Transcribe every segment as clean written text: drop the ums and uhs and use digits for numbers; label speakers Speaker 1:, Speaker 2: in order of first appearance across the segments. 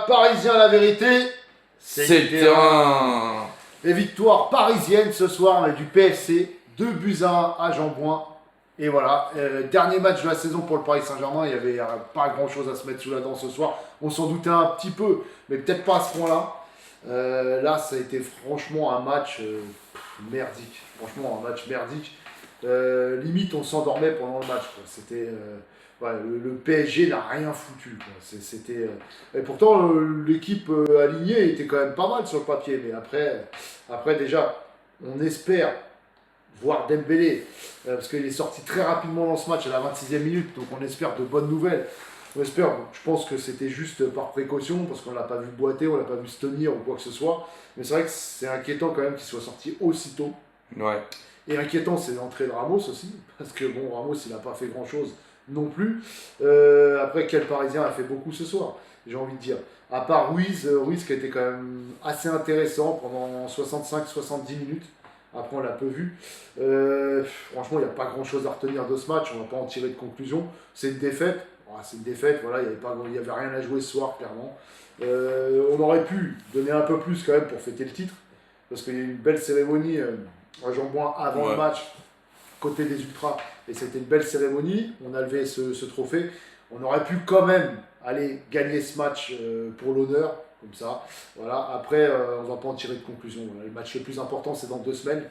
Speaker 1: Parisien, la vérité,
Speaker 2: C'est le terrain.
Speaker 1: Et victoire parisienne ce soir avec du PFC, 2-1 à Jean-Bouin. Et voilà, dernier match de la saison pour le Paris Saint-Germain, il n'y avait pas grand-chose à se mettre sous la dent ce soir. On s'en doutait un petit peu, mais peut-être pas à ce point-là. Là, ça a été franchement un match merdique. Franchement, un match merdique. Limite, on s'endormait pendant le match, quoi. C'était... ouais, le PSG n'a rien foutu, quoi. C'était, et pourtant, l'équipe alignée était quand même pas mal sur le papier. Mais après déjà, on espère voir Dembélé, parce qu'il est sorti très rapidement dans ce match à la 26e minute, donc on espère de bonnes nouvelles. On espère, je pense que c'était juste par précaution, parce qu'on l'a pas vu boiter, on l'a pas vu se tenir ou quoi que ce soit. Mais c'est vrai que c'est inquiétant quand même qu'il soit sorti aussitôt.
Speaker 2: Ouais.
Speaker 1: Et inquiétant, c'est l'entrée de Ramos aussi, parce que bon, Ramos, il n'a pas fait grand-chose non plus. Après, quel Parisien a fait beaucoup ce soir, j'ai envie de dire. À part Ruiz qui a été quand même assez intéressant pendant 65-70 minutes. Après, on l'a peu vu. Franchement, il n'y a pas grand-chose à retenir de ce match. On ne va pas en tirer de conclusion. C'est une défaite. C'est une défaite. Voilà, il n'y avait rien à jouer ce soir, clairement. On aurait pu donner un peu plus quand même pour fêter le titre. Parce qu'il y a eu une belle cérémonie à Jean-Bouin avant le match, côté des Ultras. Et c'était une belle cérémonie. On a levé ce trophée. On aurait pu quand même aller gagner ce match pour l'honneur. Comme ça, voilà. Après, on ne va pas en tirer de conclusion. Voilà. Le match le plus important, c'est dans 2 semaines.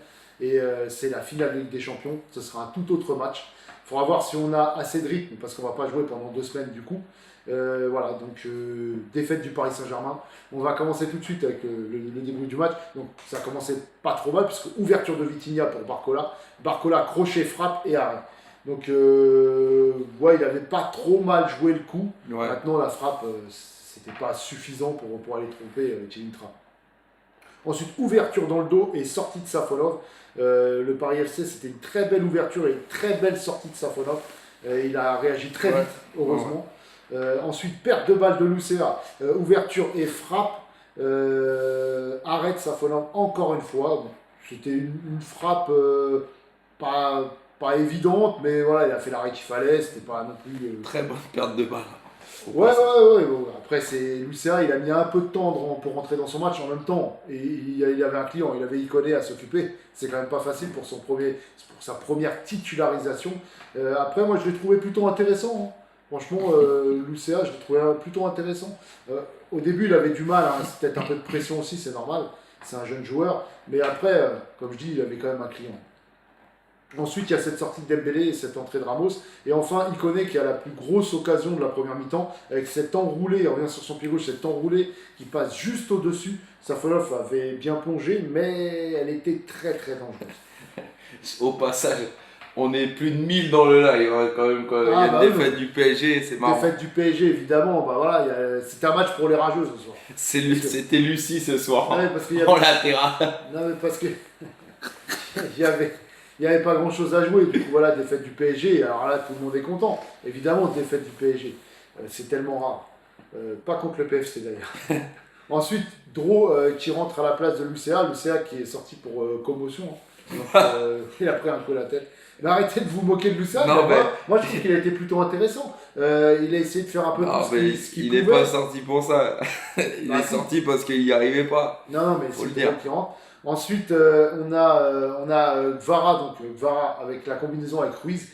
Speaker 1: Et c'est la finale de Ligue des Champions. Ce sera un tout autre match. Il faudra voir si on a assez de rythme, parce qu'on ne va pas jouer pendant 2 semaines du coup. Voilà, donc défaite du Paris Saint-Germain. On va commencer tout de suite avec le début du match. Donc ça commençait pas trop mal, puisque ouverture de Vitinha pour Barcola. Barcola, crochet, frappe et arrêt. Donc, ouais, il n'avait pas trop mal joué le coup.
Speaker 2: Ouais.
Speaker 1: Maintenant, la frappe, c'était pas suffisant pour aller tromper Tchelintra. Ensuite, ouverture dans le dos et sortie de Safonov. Le Paris FC, c'était une très belle ouverture et une très belle sortie de Safonov. Il a réagi très vite, heureusement. Ensuite, perte de balle de Lucea. Ouverture et frappe. Arrêt de Safonov encore une fois. C'était une frappe pas évidente, mais voilà, il a fait l'arrêt qu'il fallait. C'était pas non plus...
Speaker 2: Très bonne perte de balle.
Speaker 1: Ouais. Bon. Après, Lucea, il a mis un peu de temps pour rentrer dans son match en même temps. Et il avait un client, il avait Iconé à s'occuper. C'est quand même pas facile pour sa première titularisation. Après, moi, je l'ai trouvé plutôt intéressant. Hein. Franchement, Lucea, je l'ai trouvé plutôt intéressant. Au début, il avait du mal. Hein. C'est peut-être un peu de pression aussi, c'est normal. C'est un jeune joueur. Mais après, comme je dis, il avait quand même un client. Ensuite, il y a cette sortie de Dembélé et cette entrée de Ramos. Et enfin, Iconé qui a la plus grosse occasion de la première mi-temps, avec cet enroulé, il revient sur son pied gauche, cet enroulé qui passe juste au-dessus. Safonov avait bien plongé, mais elle était très très dangereuse.
Speaker 2: Au passage, on est plus de 1000 dans le live hein, quand même. Quand il y a une défaite du PSG, c'est marrant.
Speaker 1: Défaite du PSG, évidemment. Bah, voilà, c'était un match pour les rageux ce soir.
Speaker 2: C'était Lucie ce soir,
Speaker 1: ouais,
Speaker 2: en latéral.
Speaker 1: Non, mais parce que il n'y avait pas grand chose à jouer, du coup voilà, défaite du PSG, alors là tout le monde est content, évidemment défaite du PSG, c'est tellement rare, pas contre le PFC d'ailleurs. Ensuite, Dro qui rentre à la place de Lucea qui est sorti pour commotion, hein. Donc, il a pris un coup à la tête. Mais arrêtez de vous moquer de Lucea, moi je trouve qu'il a été plutôt intéressant, il a essayé de faire un peu tout ce qu'il pouvait.
Speaker 2: Il n'est pas sorti pour ça, il est sorti parce qu'il n'y arrivait pas.
Speaker 1: Non, mais c'est le qui rentre. Ensuite, on a Gvara, donc Gvara avec la combinaison avec Ruiz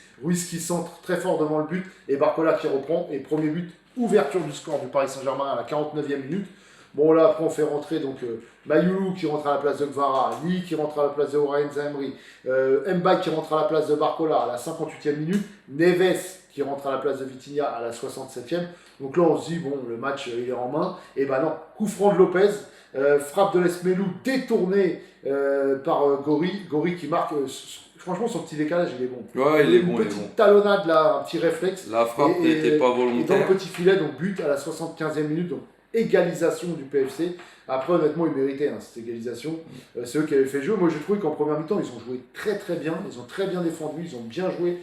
Speaker 1: qui centre très fort devant le but, et Barcola qui reprend, et premier but, ouverture du score du Paris Saint-Germain à la 49e minute. Bon là, après on fait rentrer donc Mayulu qui rentre à la place de Gvara, Lee qui rentre à la place de Orain Zamri, Mbaye qui rentre à la place de Barcola à la 58e minute, Neves qui rentre à la place de Vitinha à la 67e. Donc là on se dit, bon, le match il est en main, et ben non, coup franc de Lopez. Frappe de l'Esmelou détournée par Gori qui marque. Franchement, son petit décalage, il est bon.
Speaker 2: Ouais, il est bon.
Speaker 1: Une petite talonnade là, un petit réflexe.
Speaker 2: La frappe n'était pas volontaire.
Speaker 1: Et dans le petit filet, donc but à la 75e minute, donc égalisation du PFC. Après, honnêtement, ils méritaient cette égalisation. C'est eux qui avaient fait le jeu. Moi, j'ai trouvé qu'en première mi-temps, ils ont joué très très bien. Ils ont très bien défendu, ils ont bien joué.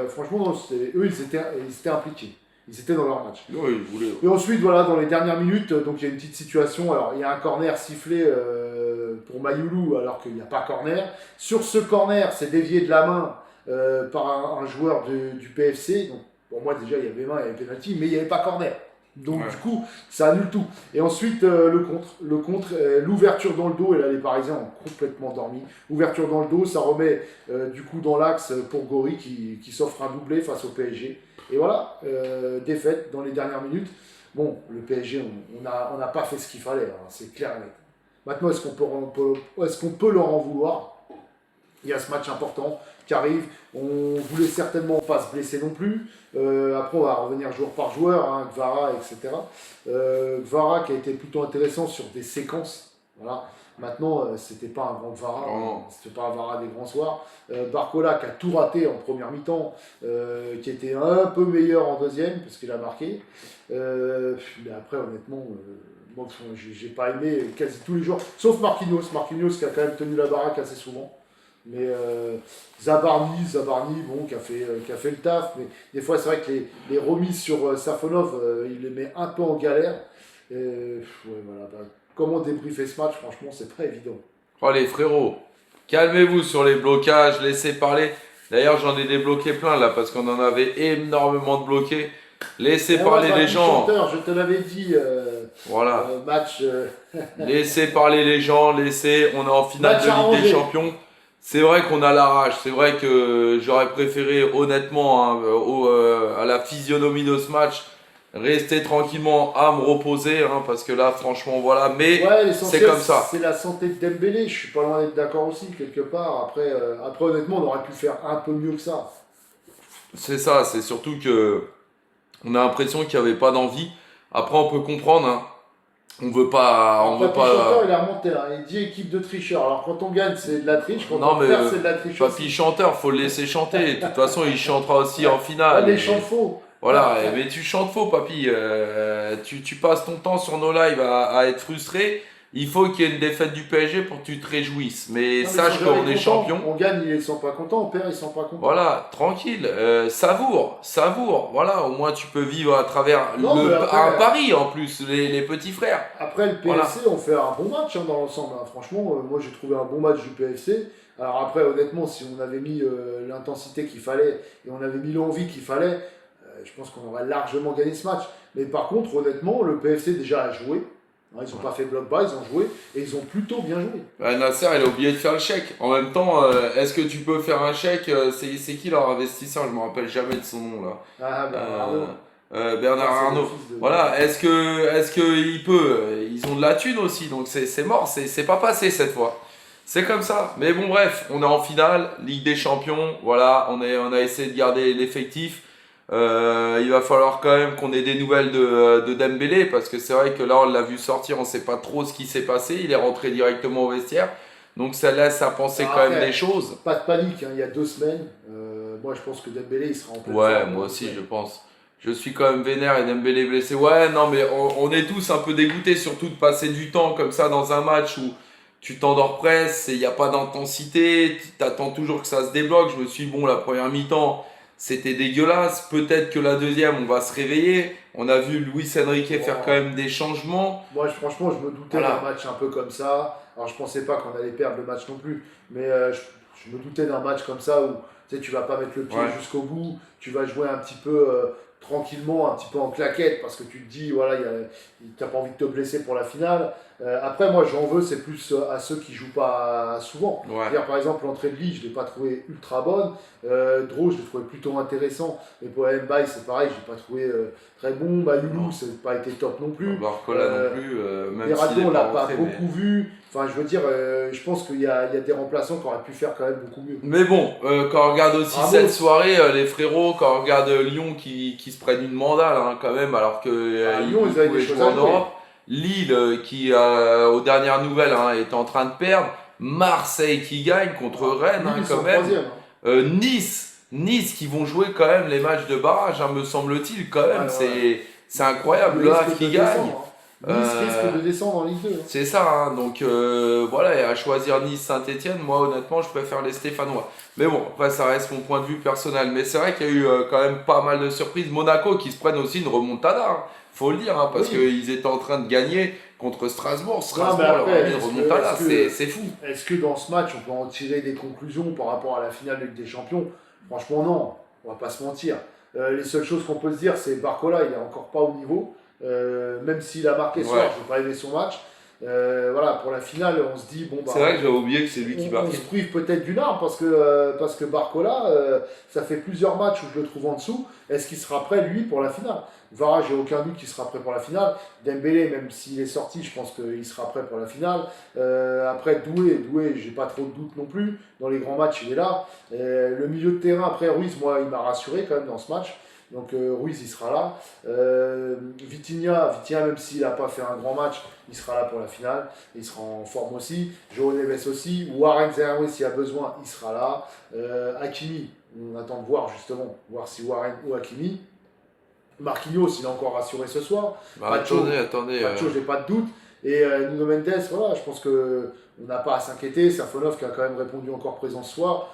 Speaker 1: Franchement, eux, ils étaient impliqués. Ils étaient dans leur match.
Speaker 2: Ouais, ils voulaient.
Speaker 1: Et ensuite, voilà, dans les dernières minutes, donc il y a une petite situation. Alors, il y a un corner sifflé pour Mayulu, alors qu'il n'y a pas corner. Sur ce corner, c'est dévié de la main par un joueur du PFC. Donc, pour moi, déjà, il y avait main, il y avait penalty, mais il n'y avait pas corner. Donc
Speaker 2: Ouais.
Speaker 1: du coup, ça annule tout. Et ensuite, le contre, l'ouverture dans le dos, et là les Parisiens ont complètement dormi. Ouverture dans le dos, ça remet du coup dans l'axe pour Gori qui s'offre un doublé face au PSG. Et voilà, défaite dans les dernières minutes. Bon, le PSG, on n'a pas fait ce qu'il fallait, hein, c'est clair et net. Maintenant, est-ce qu'on peut leur en vouloir? Il y a ce match important qui arrive. On voulait certainement pas se blesser non plus. Après, on va revenir joueur par joueur, hein, Gvara, etc. Gvara qui a été plutôt intéressant sur des séquences. Voilà. Maintenant, c'était pas un grand Gvara,
Speaker 2: Non.
Speaker 1: c'était pas un Gvara des grands soirs. Barcola qui a tout raté en première mi-temps, qui était un peu meilleur en deuxième, parce qu'il a marqué. Mais après, honnêtement, moi, j'ai pas aimé quasi tous les joueurs, sauf Marquinhos. Marquinhos qui a quand même tenu la baraque assez souvent. Mais Zabarni, bon, qui a fait le taf, mais des fois c'est vrai que les remises sur Safonov, il les met un peu en galère. Ouais, voilà, comment débriefer ce match, franchement, c'est pas évident.
Speaker 2: Oh les frérots, calmez-vous sur les blocages, laissez parler. D'ailleurs, j'en ai débloqué plein là parce qu'on en avait énormément de bloqués. Laissez parler les gens.
Speaker 1: Chanteur, je te l'avais dit,
Speaker 2: Voilà.
Speaker 1: match.
Speaker 2: Laissez parler les gens, laissez. On est en finale
Speaker 1: Match
Speaker 2: de Ligue
Speaker 1: arrangé.
Speaker 2: des Champions. C'est vrai qu'on a la rage. C'est vrai que j'aurais préféré, honnêtement, hein, à la physionomie de ce match, rester tranquillement à me reposer. Hein, parce que là, franchement, voilà. Mais
Speaker 1: Ouais,
Speaker 2: c'est
Speaker 1: l'essentiel,
Speaker 2: comme ça.
Speaker 1: c'est la santé de Dembélé. Je suis pas loin d'être d'accord aussi, quelque part. Après, honnêtement, on aurait pu faire un peu mieux que ça.
Speaker 2: C'est ça. C'est surtout que on a l'impression qu'il n'y avait pas d'envie. Après, on peut comprendre. Hein. On veut pas. On
Speaker 1: Après,
Speaker 2: veut
Speaker 1: Papy Chanteur,
Speaker 2: pas.
Speaker 1: il a remonté, hein. Il dit équipe de tricheurs. Alors, quand on gagne, c'est de la triche. Quand
Speaker 2: Non,
Speaker 1: on
Speaker 2: mais
Speaker 1: perd, c'est de la triche
Speaker 2: Papy
Speaker 1: aussi.
Speaker 2: chanteur, faut le laisser chanter. De toute façon, il chantera aussi en
Speaker 1: Ouais,
Speaker 2: finale.
Speaker 1: les
Speaker 2: Et-
Speaker 1: chants faux.
Speaker 2: Voilà, mais tu chantes faux, papy. Tu passes ton temps sur nos lives à être frustré. Il faut qu'il y ait une défaite du PSG pour que tu te réjouisses. Mais
Speaker 1: Non, mais ils
Speaker 2: sache
Speaker 1: sont jamais
Speaker 2: qu'on est
Speaker 1: contents.
Speaker 2: champion.
Speaker 1: On gagne, ils sont pas contents. On perd, ils sont pas contents.
Speaker 2: Voilà, tranquille. Savoure, savoure. Voilà, au moins tu peux vivre à travers
Speaker 1: Non, mais après,
Speaker 2: un pari en plus, les petits frères.
Speaker 1: Après, le
Speaker 2: Voilà.
Speaker 1: PFC, on fait un bon match, hein, dans l'ensemble, hein. Franchement, moi j'ai trouvé un bon match du PFC. Alors après, honnêtement, si on avait mis l'intensité qu'il fallait et on avait mis l'envie qu'il fallait, je pense qu'on aurait largement gagné ce match. Mais par contre, honnêtement, le PFC déjà a joué. Hein, ils n'ont pas fait bloc bas, ils ont joué et ils ont plutôt bien joué.
Speaker 2: Nasser, il a oublié de faire le chèque. En même temps, est-ce que tu peux faire un chèque c'est qui leur investisseur? Je me rappelle jamais de son nom là.
Speaker 1: Ah, bah, Arnaud.
Speaker 2: Bernard
Speaker 1: Ah, c'est
Speaker 2: Arnault.
Speaker 1: le fils de-
Speaker 2: Voilà, est-ce que il peut ils ont de la thune aussi, donc c'est mort, c'est pas passé cette fois. C'est comme ça. Mais bon, bref, on est en finale, Ligue des Champions. Voilà, on a essayé de garder l'effectif. Il va falloir quand même qu'on ait des nouvelles de Dembélé parce que c'est vrai que là, on l'a vu sortir, on sait pas trop ce qui s'est passé. Il est rentré directement au vestiaire, donc ça laisse à penser quand même
Speaker 1: Après,
Speaker 2: des choses.
Speaker 1: pas de panique, hein, il y a 2 semaines. Moi je pense que Dembélé il sera en pleine
Speaker 2: Ouais,
Speaker 1: forme,
Speaker 2: moi
Speaker 1: dans
Speaker 2: aussi,
Speaker 1: 2
Speaker 2: je
Speaker 1: semaines.
Speaker 2: pense. Je suis quand même vénère et Dembélé blessé. Ouais, non, mais on est tous un peu dégoûtés, surtout de passer du temps comme ça dans un match où tu t'endors presque, il n'y a pas d'intensité, tu attends toujours que ça se débloque. Je me suis dit, bon, la première mi-temps, c'était dégueulasse. Peut-être que la deuxième, on va se réveiller. On a vu Luis Enrique faire quand même des changements.
Speaker 1: Moi, franchement, je me doutais
Speaker 2: Voilà.
Speaker 1: d'un match un peu comme ça. Alors, je pensais pas qu'on allait perdre le match non plus. Mais je me doutais d'un match comme ça où tu sais, tu vas pas mettre le pied
Speaker 2: Ouais.
Speaker 1: jusqu'au bout. Tu vas jouer un petit peu tranquillement, un petit peu en claquette parce que tu te dis, voilà, t'as pas envie de te blesser pour la finale. Après, moi, j'en veux, c'est plus à ceux qui jouent pas souvent.
Speaker 2: Ouais.
Speaker 1: C'est-à-dire, par exemple, l'entrée de Lee, je l'ai pas trouvé ultra bonne. Dro, je l'ai trouvé plutôt intéressant. Mais pour Mbaye, c'est pareil, je l'ai pas trouvé très bon. Youlou, ça n'a pas été top non plus.
Speaker 2: Barcola non plus, même
Speaker 1: Verratti,
Speaker 2: s'il
Speaker 1: on
Speaker 2: est
Speaker 1: l'a
Speaker 2: pas
Speaker 1: pas
Speaker 2: rentré. Mais...
Speaker 1: beaucoup vu. Enfin, je veux dire, je pense qu'il y a des remplaçants qui auraient pu faire quand même beaucoup mieux.
Speaker 2: Mais bon, quand on regarde aussi
Speaker 1: Ramos.
Speaker 2: cette soirée, les frérots, quand on regarde Lyon qui se prennent une mandale hein, quand même, alors que
Speaker 1: Lyon, ils avaient
Speaker 2: pouvaient
Speaker 1: des choses
Speaker 2: jouer
Speaker 1: à
Speaker 2: en
Speaker 1: jouer.
Speaker 2: Europe. Lille qui, aux dernières nouvelles, hein, est en train de perdre. Marseille qui gagne contre Rennes
Speaker 1: Lille,
Speaker 2: hein,
Speaker 1: ils sont
Speaker 2: quand même.
Speaker 1: troisième, hein.
Speaker 2: Nice qui vont jouer quand même les matchs de barrage, hein, me semble-t-il quand même.
Speaker 1: Ouais.
Speaker 2: C'est incroyable.
Speaker 1: Ils
Speaker 2: Le
Speaker 1: risquent
Speaker 2: Havre qui
Speaker 1: de
Speaker 2: gagne.
Speaker 1: descendre, hein. Nice risque de descendre en Ligue 2. Hein.
Speaker 2: C'est ça, hein. Donc voilà, et à choisir Nice-Saint-Etienne, moi honnêtement je préfère les Stéphanois. Mais bon, après ça reste mon point de vue personnel. Mais c'est vrai qu'il y a eu quand même pas mal de surprises. Monaco qui se prennent aussi une remontada, hein. Faut le dire, hein, parce
Speaker 1: Oui.
Speaker 2: qu'ils étaient en train de gagner contre Strasbourg. Strasbourg
Speaker 1: mais après,
Speaker 2: leur a mis une
Speaker 1: est-ce que-
Speaker 2: remontada,
Speaker 1: est-ce que-
Speaker 2: c'est fou.
Speaker 1: Est-ce que dans ce match, on peut en tirer des conclusions par rapport à la finale de Ligue des Champions? Franchement, non. On va pas se mentir. Les seules choses qu'on peut se dire, c'est Barcola, il est encore pas au niveau. même s'il a marqué ce soir, je n'ai pas aimé son match. Voilà, pour la finale, on se dit, bon, bah,
Speaker 2: C'est vrai que j'avais oublié que c'est lui qui
Speaker 1: on
Speaker 2: marquait.
Speaker 1: se prive peut-être d'une arme parce que Barcola, ça fait plusieurs matchs où je le trouve en dessous. Est-ce qu'il sera prêt, lui, pour la finale? Vara, j'ai aucun doute qu'il sera prêt pour la finale. Dembélé, même s'il est sorti, je pense qu'il sera prêt pour la finale. Après, Doué, j'ai pas trop de doute non plus. Dans les grands matchs, il est là. Le milieu de terrain, après Ruiz, moi, il m'a rassuré quand même dans ce match. Donc Ruiz, il sera là. Vitinha, même s'il n'a pas fait un grand match, il sera là pour la finale. Il sera en forme aussi. João Neves aussi. Warren Zaïre, s'il y a besoin, il sera là. Hakimi, on attend de voir justement, voir si Warren ou Hakimi. Marquinhos, il a encore rassuré ce soir.
Speaker 2: Bah, attendez.
Speaker 1: Pacho, j'ai pas de doute. Et Nuno Mendes, voilà, je pense qu'on n'a pas à s'inquiéter. Safonov qui a quand même répondu encore présent ce soir.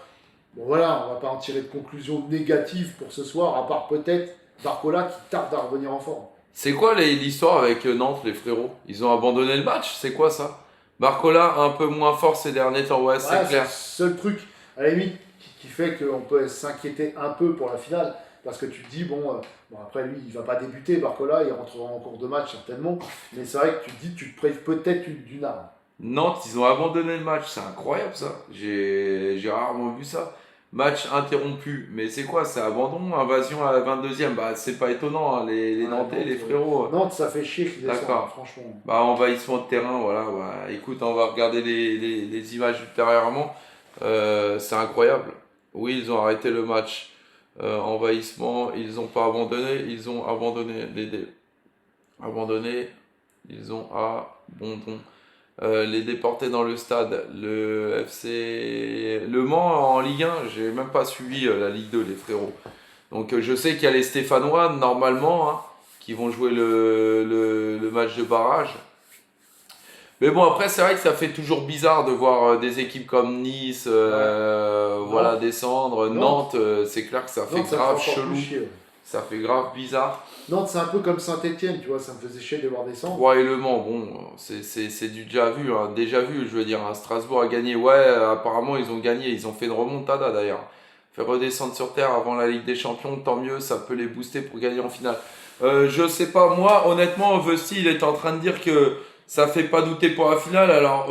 Speaker 1: Bon voilà, on va pas en tirer de conclusion négative pour ce soir, à part peut-être Barcola qui tarde à revenir en forme.
Speaker 2: C'est quoi l'histoire avec Nantes, les frérots? Ils ont abandonné le match, c'est quoi ça? Barcola un peu moins fort ces derniers temps, ouais, c'est clair.
Speaker 1: C'est le seul truc, à la limite, qui fait qu'on peut s'inquiéter un peu pour la finale. Parce que tu te dis, bon après lui, il va pas débuter, Barcola, il rentrera en cours de match certainement. Mais c'est vrai que tu te dis, tu te prives peut-être d'une arme.
Speaker 2: Nantes, ils ont abandonné le match, c'est incroyable ça. J'ai rarement vu ça. Match interrompu, mais c'est quoi? C'est abandon, invasion à la 22e. Bah, c'est pas étonnant, hein, les Nantais,
Speaker 1: Nantes,
Speaker 2: les frérots.
Speaker 1: Nantes, ça fait chier qu'ils descendent,
Speaker 2: D'accord.
Speaker 1: franchement.
Speaker 2: Bah, envahissement de terrain, voilà. Bah, écoute, on va regarder les images ultérieurement. C'est incroyable. Oui, ils ont arrêté le match. Envahissement, ils n'ont pas abandonné, ils ont abandonné abandonné, ils ont abandonné. Les déportés dans le stade, le FC Le Mans en Ligue 1, j'ai même pas suivi la Ligue 2, les frérots. Donc je sais qu'il y a les Stéphanois, normalement, hein, qui vont jouer le match de barrage. Mais bon, après, c'est vrai que ça fait toujours bizarre de voir des équipes comme Nice voilà, descendre. Nantes, c'est clair que ça fait
Speaker 1: Nantes,
Speaker 2: grave
Speaker 1: ça fait encore
Speaker 2: chelou.
Speaker 1: plus chier, ouais.
Speaker 2: Ça fait grave bizarre.
Speaker 1: Nantes, c'est un peu comme Saint-Etienne, tu vois, ça me faisait chier de les voir descendre.
Speaker 2: 3 et Le Mans, bon, c'est du déjà vu, hein, je veux dire. Hein. Strasbourg a gagné, ouais, apparemment ils ont gagné, ils ont fait une remontada d'ailleurs. Fait redescendre sur terre avant la Ligue des Champions, tant mieux, ça peut les booster pour gagner en finale. Je sais pas, moi, honnêtement, Vesti, il est en train de dire que ça fait pas douter pour la finale, alors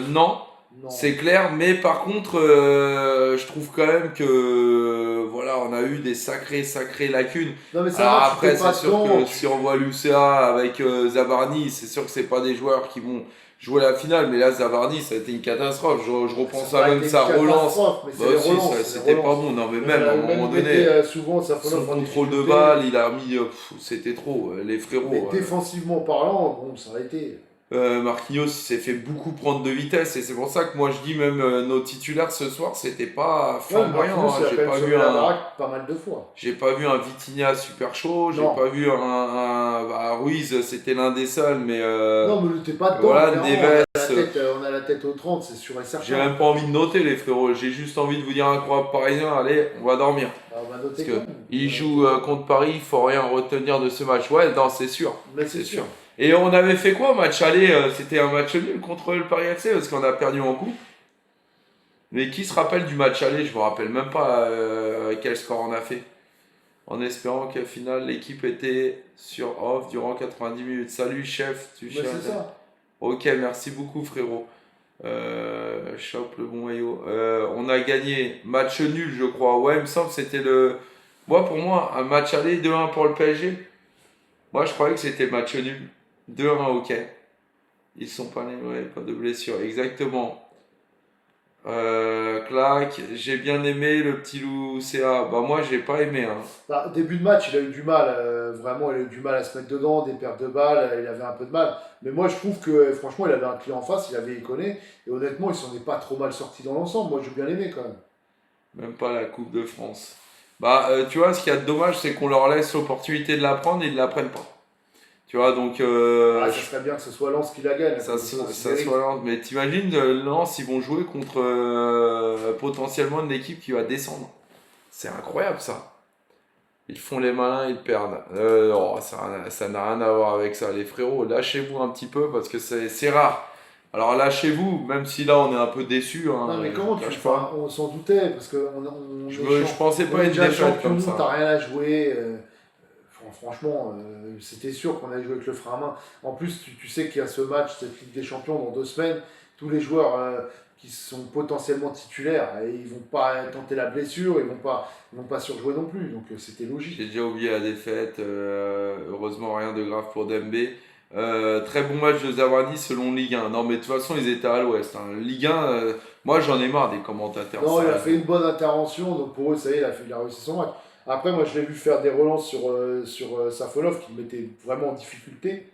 Speaker 2: non.
Speaker 1: Non.
Speaker 2: C'est clair, mais par contre, je trouve quand même que voilà, on a eu des sacrées lacunes.
Speaker 1: Non, mais ça
Speaker 2: Alors
Speaker 1: va, tu
Speaker 2: après,
Speaker 1: fais pas
Speaker 2: c'est sûr
Speaker 1: dedans,
Speaker 2: que si on voit l'UCA avec Zabarni, c'est sûr que c'est pas des joueurs qui vont jouer la finale, mais là Zabarni, ça a été une catastrophe. Je reprends ça même sa relance.
Speaker 1: Mais
Speaker 2: Bah
Speaker 1: c'est les
Speaker 2: aussi,
Speaker 1: relances,
Speaker 2: c'était pas bon. Non, mais même à un moment donné,
Speaker 1: souvent, ça
Speaker 2: son contrôle de balle, il a mis, c'était trop. Les frérots.
Speaker 1: Mais défensivement parlant, bon, ça a été.
Speaker 2: Marquinhos s'est fait beaucoup prendre de vitesse et c'est pour ça que moi je dis même nos titulaires ce soir c'était pas flamboyant.
Speaker 1: Marquinhos,
Speaker 2: J'ai pas vu un
Speaker 1: baraque pas mal de fois.
Speaker 2: j'ai pas vu un Vitinha super chaud, j'ai
Speaker 1: Non.
Speaker 2: pas vu un Ruiz, c'était l'un des seuls, mais
Speaker 1: Non, mais t'es pas dedans.
Speaker 2: voilà,
Speaker 1: clairement.
Speaker 2: Neves,
Speaker 1: on a la tête au 30, c'est sûr et certain.
Speaker 2: j'ai même pas envie de noter les frérots, j'ai juste envie de vous dire incroyable parisien, allez, on va dormir.
Speaker 1: On va noter
Speaker 2: Parce que
Speaker 1: quand même.
Speaker 2: il joue contre Paris, il faut rien retenir de ce match. Ouais, non, c'est sûr.
Speaker 1: Mais c'est sûr.
Speaker 2: Et on avait fait quoi, match aller? C'était un match nul contre le Paris FC parce qu'on a perdu en coupe. Mais qui se rappelle du match aller? Je me rappelle même pas quel score on a fait. En espérant qu'au final l'équipe était sur off durant 90 minutes. Salut chef, tu
Speaker 1: Mais c'est ça.
Speaker 2: Ok, merci beaucoup frérot. Chope le bon maillot. On a gagné match nul, je crois. Ouais, il me semble que c'était le. Moi, pour moi, un match aller 2-1 pour le PSG. Moi, je croyais que c'était match nul. 2-1, ok. Ils sont pas nés, ouais, pas de blessure. Exactement. Clac. J'ai bien aimé le petit Loup CA. Bah, moi, j'ai pas aimé. Hein.
Speaker 1: Bah, début de match, il a eu du mal. Vraiment, il a eu du mal à se mettre dedans, des pertes de balles. Il avait un peu de mal. Mais moi, je trouve que, franchement, il avait un client en face, il avait Iconé. Et honnêtement, il s'en est pas trop mal sorti dans l'ensemble. Moi, j'ai bien aimé quand même.
Speaker 2: Même pas la Coupe de France. Bah, tu vois, ce qu'il y a de dommage, c'est qu'on leur laisse l'opportunité de la prendre et ils ne la prennent pas. Tu vois, donc.
Speaker 1: Ça serait bien que ce soit Lens qui la gagne.
Speaker 2: Ça soit Lens. Mais t'imagines, Lens, ils vont jouer contre potentiellement une équipe qui va descendre. C'est incroyable ça. Ils font les malins, ils perdent. Ça n'a rien à voir avec ça. Les frérots, lâchez-vous un petit peu parce que c'est rare. Alors lâchez-vous, même si là on est un peu déçus. Hein,
Speaker 1: non, mais comment tu fais? On s'en doutait parce que
Speaker 2: je pensais pas être
Speaker 1: déjà
Speaker 2: défaite
Speaker 1: champion,
Speaker 2: comme ça.
Speaker 1: t'as rien à jouer. franchement, c'était sûr qu'on allait jouer avec le frein à main. En plus, tu sais qu'il y a ce match, cette Ligue des Champions, dans 2 semaines. Tous les joueurs qui sont potentiellement titulaires, et ils vont pas tenter la blessure, ils vont pas surjouer non plus. Donc c'était logique.
Speaker 2: J'ai déjà oublié la défaite. Heureusement, rien de grave pour Dembélé. Très bon match de Zawardi selon Ligue 1. Non, mais de toute façon, ils étaient à l'ouest. Ligue 1, moi j'en ai marre des commentateurs.
Speaker 1: Non, il a
Speaker 2: Ça,
Speaker 1: fait une bonne intervention, donc pour eux, ça y est, il a réussi son match. Après, moi, je l'ai vu faire des relances sur Safonov qui le mettait vraiment en difficulté.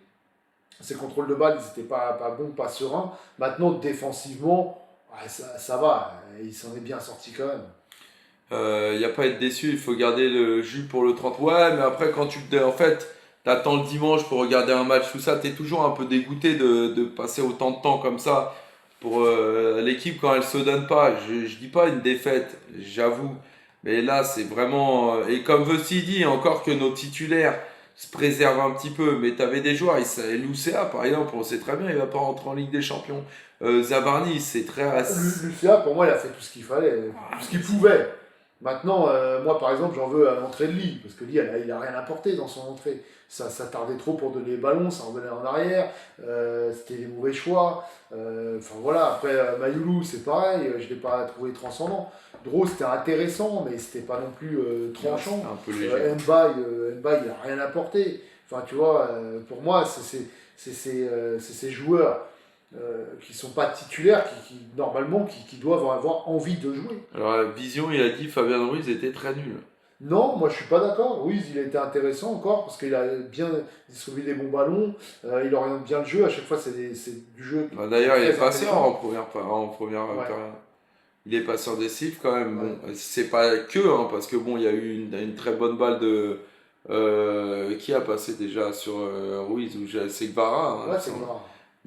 Speaker 1: Ses contrôles de balle, ils n'étaient pas bons, pas sereins. Maintenant, défensivement, ouais, ça va. Il s'en est bien sorti quand même.
Speaker 2: Il n'y a pas à être déçu, il faut garder le jus pour le 30. Ouais, mais après, quand en fait, t'attends le dimanche pour regarder un match, tout ça, t'es toujours un peu dégoûté de passer autant de temps comme ça pour l'équipe quand elle se donne pas. Je dis pas une défaite, j'avoue. Mais là, c'est vraiment. Et comme Vessi dit, encore que nos titulaires se préservent un petit peu. Mais t'avais des joueurs, Lucea par exemple, on sait très bien, il va pas rentrer en Ligue des Champions. Zabarni, c'est très.
Speaker 1: Lucea, pour moi, il a fait tout ce qu'il fallait, tout ce qu'il pouvait. Maintenant, moi, par exemple, j'en veux à l'entrée de Lee, parce que Lee, il a rien apporté dans son entrée. Ça tardait trop pour donner les ballons, ça revenait en arrière, c'était des mauvais choix. Enfin voilà, après, Mayoulou, c'est pareil, je ne l'ai pas trouvé transcendant. Dro, c'était intéressant, mais c'était pas non plus tranchant.
Speaker 2: Un peu léger.
Speaker 1: Mbaye, il n'a rien apporté. Enfin, tu vois, pour moi, c'est ces joueurs qui sont pas titulaires, normalement, qui doivent avoir envie de jouer.
Speaker 2: Alors, la Vision, il a dit Fabien Ruiz était très nul.
Speaker 1: Non, moi je suis pas d'accord. Ruiz, il a été intéressant encore parce qu'il a bien distribué des bons ballons, il oriente bien le jeu. À chaque fois, c'est du jeu.
Speaker 2: Bah, d'ailleurs, il est
Speaker 1: très
Speaker 2: passeur
Speaker 1: intéressant.
Speaker 2: en première
Speaker 1: Ouais.
Speaker 2: période. Il est passeur décisif quand même.
Speaker 1: Ouais.
Speaker 2: Bon, c'est pas que, hein, parce que bon, il y a eu une très bonne balle de. Qui a passé déjà sur Ruiz ou c'est Gvara, hein, il
Speaker 1: Ouais,
Speaker 2: me
Speaker 1: c'est
Speaker 2: semble.
Speaker 1: grave.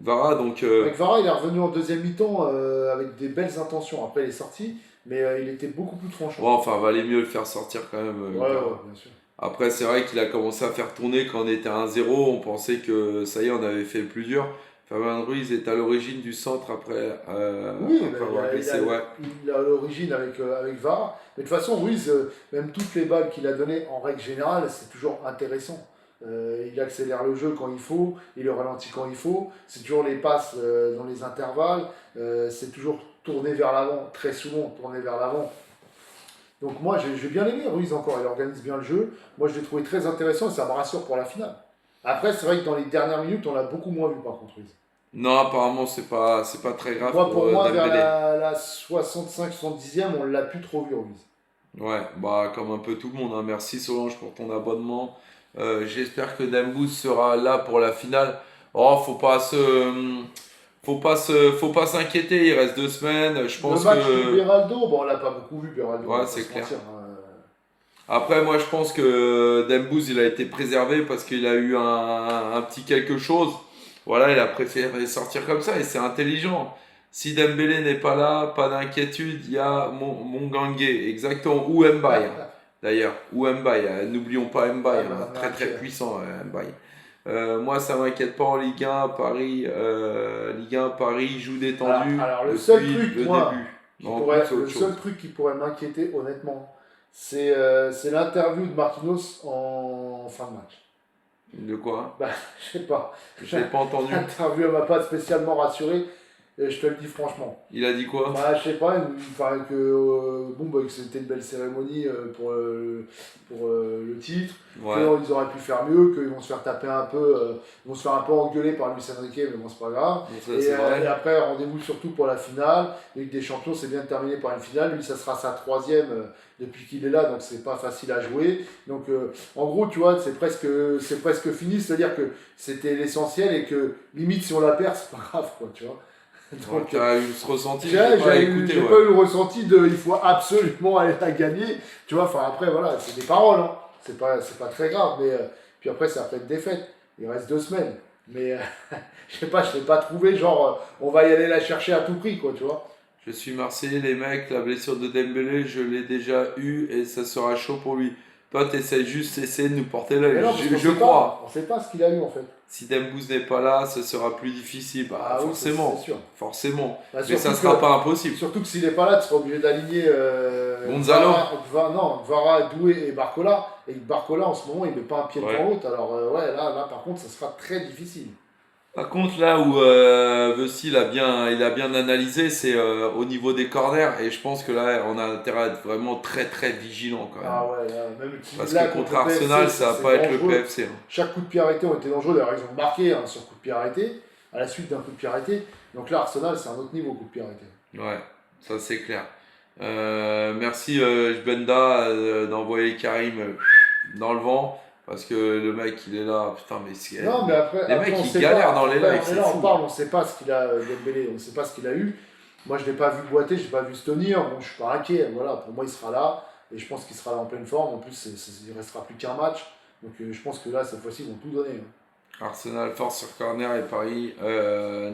Speaker 2: Gvara, donc.
Speaker 1: Avec Vara, il est revenu en deuxième mi-temps avec des belles intentions. Après, il est sorti, mais il était beaucoup plus tranchant.
Speaker 2: Ouais, enfin, valait mieux le faire sortir quand même.
Speaker 1: Ouais,
Speaker 2: Gvara.
Speaker 1: bien sûr.
Speaker 2: Après, c'est vrai qu'il a commencé à faire tourner quand on était à 1-0. On pensait que ça y est, on avait fait le plus dur. Fabien Ruiz est à l'origine du centre
Speaker 1: Oui,
Speaker 2: après avoir glissé. Ouais.
Speaker 1: il a l'origine avec Vara. Mais de toute façon, Ruiz, même toutes les balles qu'il a données, en règle générale, c'est toujours intéressant. Il accélère le jeu quand il faut, il le ralentit quand il faut. C'est toujours les passes dans les intervalles. C'est toujours tourné vers l'avant, très souvent tourné vers l'avant. Donc moi, j'ai bien aimé Ruiz encore. Il organise bien le jeu. Moi, je l'ai trouvé très intéressant et ça me rassure pour la finale. Après, c'est vrai que dans les dernières minutes, on l'a beaucoup moins vu par contre, Ruiz.
Speaker 2: Non, apparemment, c'est pas très grave
Speaker 1: Moi,
Speaker 2: pour
Speaker 1: pour moi, vers
Speaker 2: Dembélé.
Speaker 1: la 65-70e, on l'a plus trop vu, Ruiz.
Speaker 2: Ouais, bah comme un peu tout le monde, hein. Merci Solange pour ton abonnement. J'espère que Dembous sera là pour la finale. Oh, faut pas s'inquiéter. Il reste 2 semaines. Je
Speaker 1: Le
Speaker 2: pense
Speaker 1: match de
Speaker 2: que,
Speaker 1: Beraldo, bon, on l'a pas beaucoup vu, Beraldo, on va
Speaker 2: ouais,
Speaker 1: pas
Speaker 2: c'est
Speaker 1: se
Speaker 2: clair.
Speaker 1: mentir, hein.
Speaker 2: Après, moi, je pense que Dembous, il a été préservé parce qu'il a eu un petit quelque chose. Voilà, il a préféré sortir comme ça et c'est intelligent. Si Dembélé n'est pas là, pas d'inquiétude, il y a Mongangué, exactement, ou Mbaye, hein, d'ailleurs, ou Mbaye. N'oublions pas Mbaye,
Speaker 1: Ah,
Speaker 2: hein,
Speaker 1: bah,
Speaker 2: très très
Speaker 1: ok.
Speaker 2: puissant, Mbaye. Moi, ça m'inquiète pas en Ligue 1. Ligue 1, Paris joue détendu
Speaker 1: Alors, le seul
Speaker 2: depuis
Speaker 1: truc,
Speaker 2: le
Speaker 1: moi,
Speaker 2: début. En coupe, c'est
Speaker 1: le
Speaker 2: autre
Speaker 1: seul
Speaker 2: chose.
Speaker 1: truc qui pourrait m'inquiéter, honnêtement, c'est l'interview de Marquinhos en fin de match.
Speaker 2: De quoi?
Speaker 1: Bah, je sais pas.
Speaker 2: Je l'ai pas entendu.
Speaker 1: L'interview, elle m'a pas spécialement rassuré, et je te le dis franchement.
Speaker 2: Il a dit quoi?
Speaker 1: Bah, je sais pas, il paraît que, bon, bah, que c'était une belle cérémonie pour le titre,
Speaker 2: Ouais.
Speaker 1: qu'ils auraient pu faire mieux, qu'ils vont se faire taper un peu, ils vont se faire un peu engueuler par Luis Enrique, mais bon, c'est pas grave.
Speaker 2: Bon, ça,
Speaker 1: Et,
Speaker 2: c'est vrai.
Speaker 1: et après, rendez-vous surtout pour la finale. Ligue des Champions, c'est bien de terminer par une finale. Lui, ça sera sa troisième depuis qu'il est là, donc c'est pas facile à jouer. Donc, en gros, tu vois, c'est presque fini, c'est-à-dire que c'était l'essentiel et que limite, si on la perd, c'est pas grave, quoi, tu vois.
Speaker 2: Ouais,
Speaker 1: Donc,
Speaker 2: t'as eu ce ressenti, j'ai pas écouté,
Speaker 1: j'ai
Speaker 2: ouais.
Speaker 1: pas eu le ressenti de il faut absolument aller la gagner. Tu vois, enfin après, voilà, c'est des paroles, hein. C'est pas très grave, mais puis après, c'est après une défaite. Il reste 2 semaines. Mais je sais pas, je l'ai pas trouvé, genre, on va y aller la chercher à tout prix, quoi, tu vois.
Speaker 2: Je suis Marseillais, les mecs, la blessure de Dembélé, je l'ai déjà eu et ça sera chaud pour lui. Toi, tu essaies juste de nous porter
Speaker 1: Mais
Speaker 2: l'œil.
Speaker 1: non, parce qu'on
Speaker 2: Je
Speaker 1: sait
Speaker 2: crois.
Speaker 1: pas, on sait pas ce qu'il a eu en fait.
Speaker 2: Si Dembouz n'est pas là, ce sera plus difficile. Bah,
Speaker 1: Ah oui, c'est
Speaker 2: forcément.
Speaker 1: sûr.
Speaker 2: Forcément.
Speaker 1: Bah,
Speaker 2: Mais ça
Speaker 1: surtout
Speaker 2: sera
Speaker 1: que,
Speaker 2: pas impossible.
Speaker 1: surtout que s'il n'est pas là, tu seras obligé d'aligner
Speaker 2: Gonzalo.
Speaker 1: Non, Gvara, Doué et Barcola. Et Barcola, en ce moment, il met pas un pied
Speaker 2: Ouais.
Speaker 1: devant l'autre. Alors, ouais, là, par contre, ça sera très difficile.
Speaker 2: Par contre, là où Vessi il a bien analysé, c'est au niveau des corners. Et je pense que là, on a intérêt à être vraiment très très vigilant quand même.
Speaker 1: Ah ouais, là, même
Speaker 2: Parce
Speaker 1: là,
Speaker 2: que contre
Speaker 1: le PFC,
Speaker 2: Arsenal, ça va
Speaker 1: c'est
Speaker 2: pas être le
Speaker 1: dangereux.
Speaker 2: PFC. Hein.
Speaker 1: Chaque coup de pied arrêté ont été dangereux. D'ailleurs, ils ont marqué sur coup de pied arrêté, à la suite d'un coup de pied arrêté. Donc là, Arsenal, c'est un autre niveau, coup de pied arrêté.
Speaker 2: Ouais, ça c'est clair. Merci Jbenda d'envoyer Karim dans le vent. Parce que le mec, il est là. Putain, mais c'est.
Speaker 1: Non, mais après,
Speaker 2: Les mecs,
Speaker 1: on
Speaker 2: ils
Speaker 1: sait
Speaker 2: galèrent
Speaker 1: pas.
Speaker 2: dans les
Speaker 1: Après,
Speaker 2: lives,
Speaker 1: on est
Speaker 2: c'est
Speaker 1: là, on
Speaker 2: fou.
Speaker 1: parle, on sait pas ce qu'il a, Dembélé, on sait pas ce qu'il a eu. Moi, je l'ai pas vu boiter, j'ai pas vu se tenir. Bon, je suis pas inquiet. Voilà, pour moi, il sera là. Et je pense qu'il sera là en pleine forme. En plus, il restera plus qu'un match. Donc, je pense que là, cette fois-ci, ils vont tout donner.
Speaker 2: Arsenal fort sur corner et Paris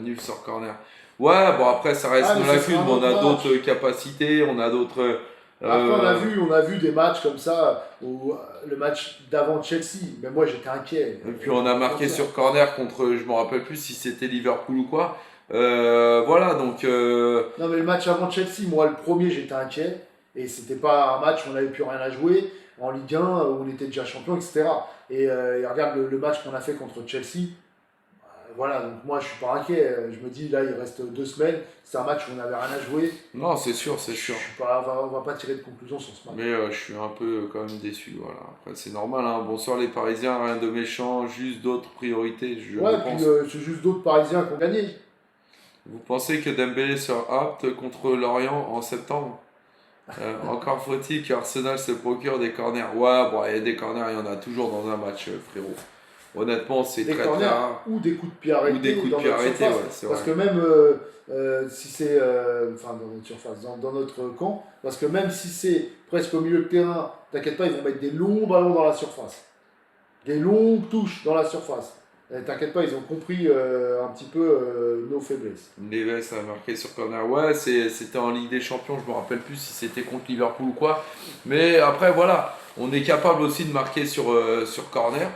Speaker 2: nul sur corner. Ouais, bon après ça reste
Speaker 1: Ah, mais
Speaker 2: nos
Speaker 1: ce
Speaker 2: lacunes,
Speaker 1: sera un
Speaker 2: mais on
Speaker 1: autre
Speaker 2: a
Speaker 1: match.
Speaker 2: d'autres capacités, on a d'autres.
Speaker 1: Après,
Speaker 2: euh,
Speaker 1: on a vu des matchs comme ça, où le match d'avant Chelsea. Mais moi, j'étais inquiet.
Speaker 2: et puis on a marqué sur corner contre, je me rappelle plus si c'était Liverpool ou quoi. Voilà, donc
Speaker 1: Non, mais le match avant Chelsea, moi, le premier, j'étais inquiet. Et c'était pas un match où on n'avait plus rien à jouer. En Ligue 1, où on était déjà champion, etc. Et regarde le match qu'on a fait contre Chelsea. Voilà, donc moi, je suis pas inquiet. Je me dis, là, il reste 2 semaines. C'est un match où on n'avait rien à jouer.
Speaker 2: non, c'est sûr, c'est
Speaker 1: Je
Speaker 2: sûr.
Speaker 1: suis pas, on va pas tirer de conclusion sur ce match.
Speaker 2: Mais je suis un peu quand même déçu, voilà. Après c'est normal, hein. Bonsoir les Parisiens, rien de méchant, juste d'autres priorités, je
Speaker 1: Ouais,
Speaker 2: pense.
Speaker 1: puis c'est juste d'autres Parisiens qui ont gagné.
Speaker 2: Vous pensez que Dembélé sera apte contre Lorient en septembre? Encore faut-il qu'Arsenal se procure des corners. Ouais, bon, il y a des corners, il y en a toujours dans un match, frérot. Honnêtement, c'est
Speaker 1: Des
Speaker 2: très très
Speaker 1: corners
Speaker 2: rare.
Speaker 1: ou des coups de pied
Speaker 2: Ou des
Speaker 1: arrêtés
Speaker 2: coups de
Speaker 1: dans
Speaker 2: pied
Speaker 1: notre
Speaker 2: arrêtés,
Speaker 1: surface.
Speaker 2: ouais, c'est
Speaker 1: Parce
Speaker 2: vrai.
Speaker 1: que même si c'est. Enfin, dans notre surface, dans notre camp. Parce que même si c'est presque au milieu de terrain, t'inquiète pas, ils vont mettre des longs ballons dans la surface. Des longues touches dans la surface. T'inquiète pas, ils ont compris un petit peu nos faiblesses.
Speaker 2: Neves a marqué sur corner. Ouais, c'était en Ligue des Champions, je me rappelle plus si c'était contre Liverpool ou quoi. Mais après, voilà, on est capable aussi de marquer sur corner.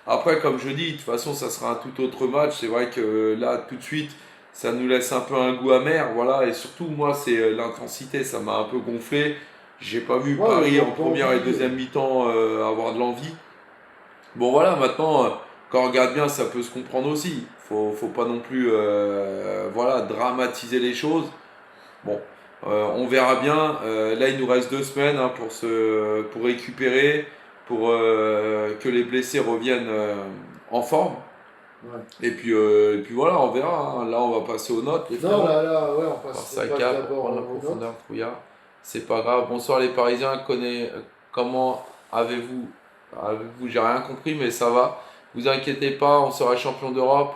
Speaker 2: Après, comme je dis, de toute façon, ça sera un tout autre match. C'est vrai que là, tout de suite, ça nous laisse un peu un goût amer. Voilà, et surtout, moi, c'est l'intensité, ça m'a un peu gonflé. J'ai pas vu
Speaker 1: Ouais,
Speaker 2: Paris
Speaker 1: j'ai
Speaker 2: en
Speaker 1: un peu
Speaker 2: première et
Speaker 1: envie.
Speaker 2: deuxième mi-temps avoir de l'envie. Bon voilà, maintenant, quand on regarde bien, ça peut se comprendre aussi. Faut pas non plus voilà, dramatiser les choses. Bon, on verra bien. Là, il nous reste 2 semaines hein, pour récupérer, pour que les blessés reviennent en forme.
Speaker 1: Ouais.
Speaker 2: Et puis voilà, on verra. Hein. Là, on va passer aux notes, les
Speaker 1: Non,
Speaker 2: frérots.
Speaker 1: ouais, on
Speaker 2: Par
Speaker 1: passe,
Speaker 2: Saka pour
Speaker 1: d'abord
Speaker 2: prendre la
Speaker 1: aux notes.
Speaker 2: profondeur, Trouillard. C'est pas grave. Bonsoir les Parisiens. Comment avez-vous, j'ai rien compris, mais ça va. Vous inquiétez pas, on sera champion d'Europe.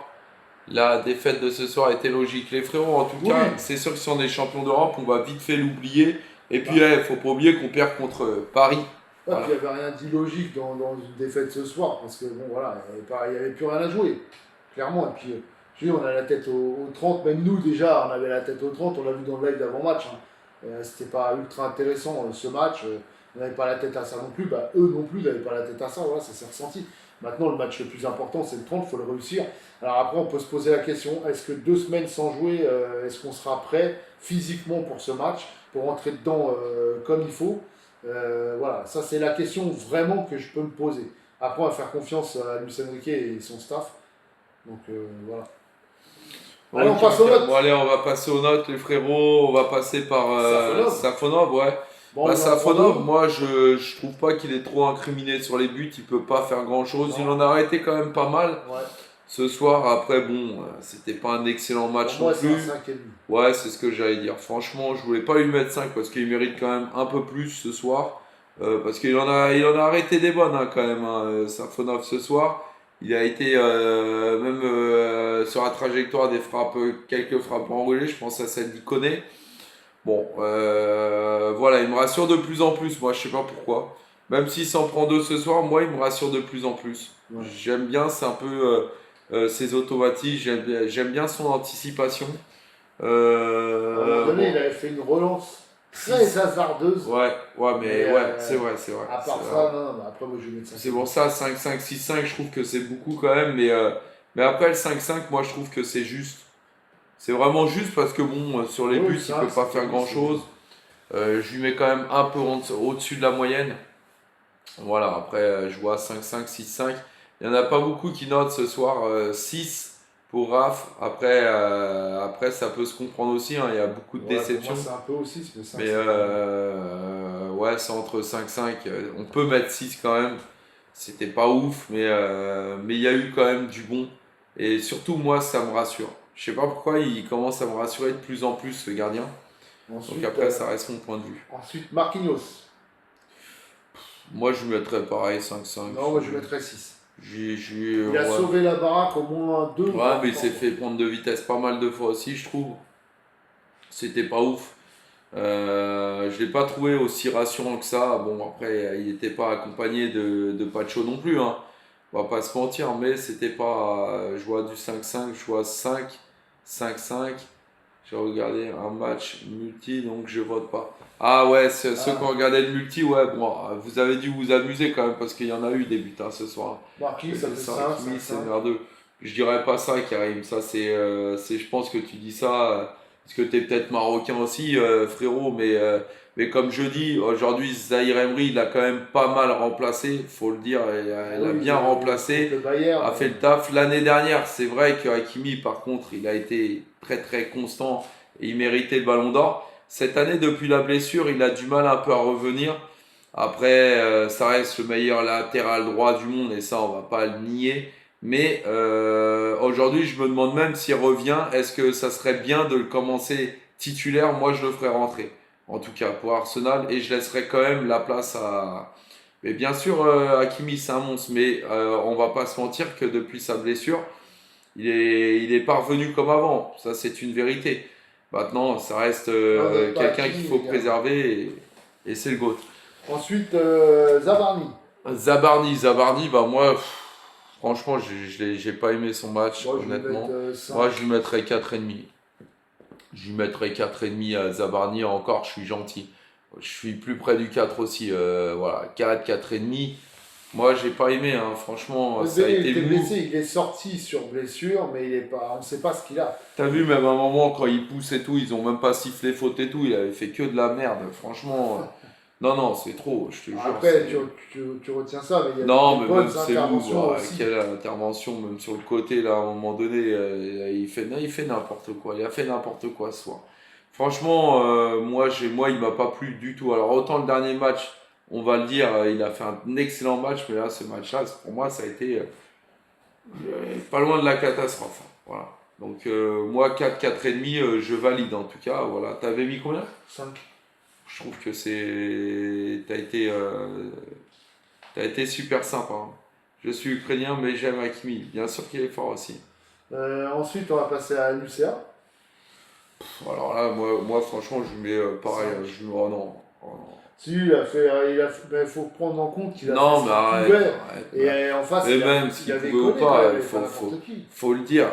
Speaker 2: La défaite de ce soir était logique. Les frérots, en tout
Speaker 1: Oui.
Speaker 2: cas, c'est sûr que si on est champion d'Europe, on va vite fait l'oublier. Et puis,
Speaker 1: Bah.
Speaker 2: faut pas oublier qu'on perd contre Paris.
Speaker 1: Ouais,
Speaker 2: Voilà.
Speaker 1: puis il n'y avait rien d'illogique dans une défaite ce soir, parce que bon, voilà, il n'y avait plus rien à jouer, clairement. Et puis, je dis, on a la tête au 30, même nous déjà, on avait la tête au 30, on l'a vu dans le live d'avant-match. Hein. C'était pas ultra intéressant ce match, on n'avait pas la tête à ça non plus, bah, eux non plus n'avaient pas la tête à ça, voilà, ça s'est ressenti. Maintenant, le match le plus important, c'est le 30, il faut le réussir. Alors après, on peut se poser la question, est-ce que 2 semaines sans jouer, est-ce qu'on sera prêt physiquement pour ce match, pour rentrer dedans comme il faut? Voilà, ça c'est la question vraiment que je peux me poser. Après, on va faire confiance à Luis Enrique et son staff. Donc voilà. Allez, on
Speaker 2: Ok,
Speaker 1: passe aux
Speaker 2: ok.
Speaker 1: notes.
Speaker 2: Bon, allez, on va passer aux notes, les frérots. On va passer par
Speaker 1: Safonov.
Speaker 2: Safonov, ouais.
Speaker 1: Bon,
Speaker 2: Bah,
Speaker 1: on en prend
Speaker 2: Safonov,
Speaker 1: deux.
Speaker 2: moi, je trouve pas qu'il est trop incriminé sur les buts. Il peut pas faire grand-chose. Il
Speaker 1: Non.
Speaker 2: en a arrêté quand même pas mal.
Speaker 1: Ouais.
Speaker 2: Ce soir, après, bon, c'était pas un excellent match
Speaker 1: Pour moi,
Speaker 2: non
Speaker 1: c'est un
Speaker 2: plus.
Speaker 1: 5,5.
Speaker 2: Ouais, c'est ce que j'allais dire. Franchement, je voulais pas lui mettre 5 parce qu'il mérite quand même un peu plus ce soir. Parce il en a arrêté des bonnes hein, quand même, hein, Safonov ce soir. Il a été même sur la trajectoire des frappes, quelques frappes enroulées. Je pense à celle d'Ikoné. Bon, voilà, il me rassure de plus en plus. Moi, je sais pas pourquoi. Même s'il s'en prend deux ce soir, moi, il me rassure de plus en plus.
Speaker 1: Ouais.
Speaker 2: J'aime bien, c'est un peu ses automatismes. J'aime bien son anticipation.
Speaker 1: À un moment donné,
Speaker 2: Bon.
Speaker 1: il avait fait une relance très hasardeuse.
Speaker 2: Ouais, mais ouais, c'est vrai.
Speaker 1: À part
Speaker 2: c'est
Speaker 1: ça,
Speaker 2: vrai.
Speaker 1: non, après moi je vais mettre ça.
Speaker 2: C'est pour ça, 5-5, 6-5, je trouve que c'est beaucoup quand même, mais après le 5-5, moi je trouve que c'est juste. C'est vraiment juste parce que bon, sur les
Speaker 1: Oui,
Speaker 2: buts, il
Speaker 1: ça,
Speaker 2: peut pas
Speaker 1: c'est
Speaker 2: faire
Speaker 1: oui,
Speaker 2: grand-chose. Je lui mets quand même un peu au-dessus de la moyenne. Voilà, après, je vois 5-5, 6-5. Il n'y en a pas beaucoup qui notent ce soir 6 pour Raph. Après, ça peut se comprendre aussi, hein, il y a beaucoup de
Speaker 1: Ouais, pour
Speaker 2: déceptions.
Speaker 1: moi c'est un peu aussi, c'est le 5,
Speaker 2: Mais ouais, c'est entre 5-5. On peut mettre 6 quand même. C'était pas ouf, mais il y a eu quand même du bon. Et surtout, moi, ça me rassure. Je sais pas pourquoi il commence à me rassurer de plus en plus, le gardien. Donc
Speaker 1: Ensuite,
Speaker 2: après, ça reste mon point de vue.
Speaker 1: ensuite Marquinhos.
Speaker 2: Moi, je lui mettrais pareil, 5-5.
Speaker 1: Non, moi je mettrais 6. Il a
Speaker 2: Ouais.
Speaker 1: sauvé la baraque au moins 2
Speaker 2: Ouais, mais il s'est fait prendre de vitesse pas mal de fois aussi, je trouve. C'était pas ouf. Je l'ai pas trouvé aussi rassurant que ça. Bon, après, il n'était pas accompagné de Pacho non plus, hein. On va pas se mentir, mais c'était pas. Je vois du 5-5, je vois 5-5. J'ai regardé un match multi, donc je vote pas. Ah ouais, ceux qui ont regardé le multi, ouais, bon, vous avez dû vous amuser quand même parce qu'il y en a eu des buts hein, ce soir.
Speaker 1: Marquinhos, ça fait 5,
Speaker 2: Hakimi, c'est
Speaker 1: 5.
Speaker 2: merdeux. Je dirais pas ça, Karim. Ça, je pense que tu dis ça parce que t'es peut-être marocain aussi, frérot. Mais comme je dis, aujourd'hui, Zahir Emery, il a quand même pas mal remplacé, faut le dire. Il a bien remplacé,
Speaker 1: Le Bayern,
Speaker 2: a fait le taf. L'année dernière, c'est vrai que Hakimi, par contre, il a été très très constant et il méritait le ballon d'or. Cette année, depuis la blessure, il a du mal un peu à revenir. Après, ça reste le meilleur latéral droit du monde et ça, on va pas le nier. Mais aujourd'hui, je me demande même s'il revient, est-ce que ça serait bien de le commencer titulaire? Moi, je le ferais rentrer, en tout cas pour Arsenal, et je laisserais quand même la place à. Mais bien sûr, Hakimi, c'est un monstre, mais on va pas se mentir que depuis sa blessure, il est pas revenu comme avant. Ça, c'est une vérité. Maintenant, ça reste
Speaker 1: Non, vous êtes pas
Speaker 2: quelqu'un qu'il
Speaker 1: Hakimi,
Speaker 2: faut
Speaker 1: les gars.
Speaker 2: préserver et c'est le GOAT.
Speaker 1: Ensuite, Zabarni.
Speaker 2: Zabarni, bah moi, franchement, j'ai pas aimé son match,
Speaker 1: Moi, je vais
Speaker 2: honnêtement.
Speaker 1: mettre 5.
Speaker 2: Moi, je lui mettrais 4,5. Je lui mettrais 4,5 à Zabarni, encore, je suis gentil. Je suis plus près du 4 aussi, voilà, 4, 4,5. Moi, j'ai pas aimé, hein, franchement, ça a
Speaker 1: Il
Speaker 2: été
Speaker 1: était
Speaker 2: mou.
Speaker 1: blessé, il est sorti sur blessure, mais il est pas, on ne sait pas ce qu'il a.
Speaker 2: T'as vu, même à un moment, quand il pousse et tout, ils ont même pas sifflé faute et tout, il avait fait que de la merde, franchement. Non, c'est trop, je te jure.
Speaker 1: Après,
Speaker 2: c'est-
Speaker 1: tu retiens ça, mais il y a
Speaker 2: Non,
Speaker 1: des
Speaker 2: mais
Speaker 1: bonnes
Speaker 2: même c'est
Speaker 1: interventions
Speaker 2: lourd.
Speaker 1: aussi.
Speaker 2: Quelle intervention, même sur le côté, là, à un moment donné, il fait n'importe quoi. Il a fait n'importe quoi ce soir. Franchement, moi, il m'a pas plu du tout. Alors, autant le dernier match, on va le dire, il a fait un excellent match, mais là, ce match-là, pour moi, ça a été pas loin de la catastrophe. Voilà. Donc, moi, 4, 4,5, je valide en tout cas. Voilà. T'avais mis combien?
Speaker 1: 5.
Speaker 2: Je trouve que t'as été super sympa, hein. Je suis ukrainien, mais j'aime Hakimi. Bien sûr qu'il est fort aussi.
Speaker 1: Ensuite, on va passer à l'UCA.
Speaker 2: Alors là, moi franchement, je lui mets pareil. Je lui mets, oh non. Oh non.
Speaker 1: Si, ben, faut prendre en compte qu'il a
Speaker 2: Non,
Speaker 1: fait
Speaker 2: mais
Speaker 1: ce qu'il
Speaker 2: arrête,
Speaker 1: pouvait.
Speaker 2: arrête.
Speaker 1: Et en face,
Speaker 2: Mais
Speaker 1: il
Speaker 2: même
Speaker 1: a,
Speaker 2: s'il
Speaker 1: il avait
Speaker 2: pouvait ou
Speaker 1: collé
Speaker 2: pas,
Speaker 1: quand même,
Speaker 2: il
Speaker 1: et pas
Speaker 2: faut
Speaker 1: n'importe qui.
Speaker 2: le dire.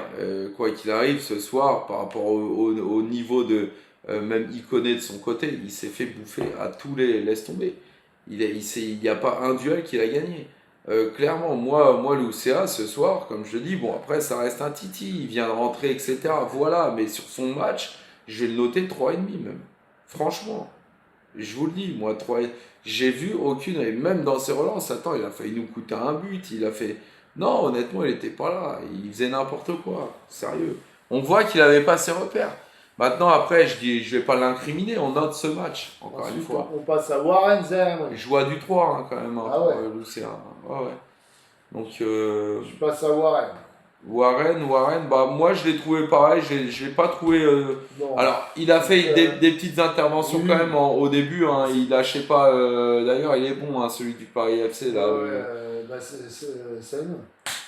Speaker 2: Quoi qu'il arrive ce soir, par rapport au niveau de même Iconé de son côté, il s'est fait bouffer à tous les. Laisse tomber. Il n'y a pas un duel qu'il a gagné. Clairement, moi l'UCA ce soir, comme je dis, bon après ça reste un Titi, il vient de rentrer, etc. Voilà, mais sur son match, je vais le noter 3,5 même. Franchement, je vous le dis, moi, j'ai vu aucune, et même dans ses relances, attends, il a failli nous coûter un but, il a fait. Non, honnêtement, il n'était pas là, il faisait n'importe quoi, sérieux. On voit qu'il n'avait pas ses repères. Maintenant, après, je dis, je vais pas l'incriminer, on note ce match, encore une
Speaker 1: Ensuite,
Speaker 2: fois.
Speaker 1: on passe à Warren Zerman.
Speaker 2: Je vois du 3 hein, quand même, hein,
Speaker 1: Ah
Speaker 2: pour
Speaker 1: ouais.
Speaker 2: l'UCA. Ouais, ouais. Donc,
Speaker 1: Je passe à Warren.
Speaker 2: Warren, bah moi je l'ai trouvé pareil, je l'ai pas trouvé.
Speaker 1: Non.
Speaker 2: Alors, il a fait
Speaker 1: Donc,
Speaker 2: des petites interventions
Speaker 1: oui.
Speaker 2: quand même au début, hein, il lâchait pas. D'ailleurs, il est bon, hein, celui du Paris FC là.
Speaker 1: Bah, c'est Simon.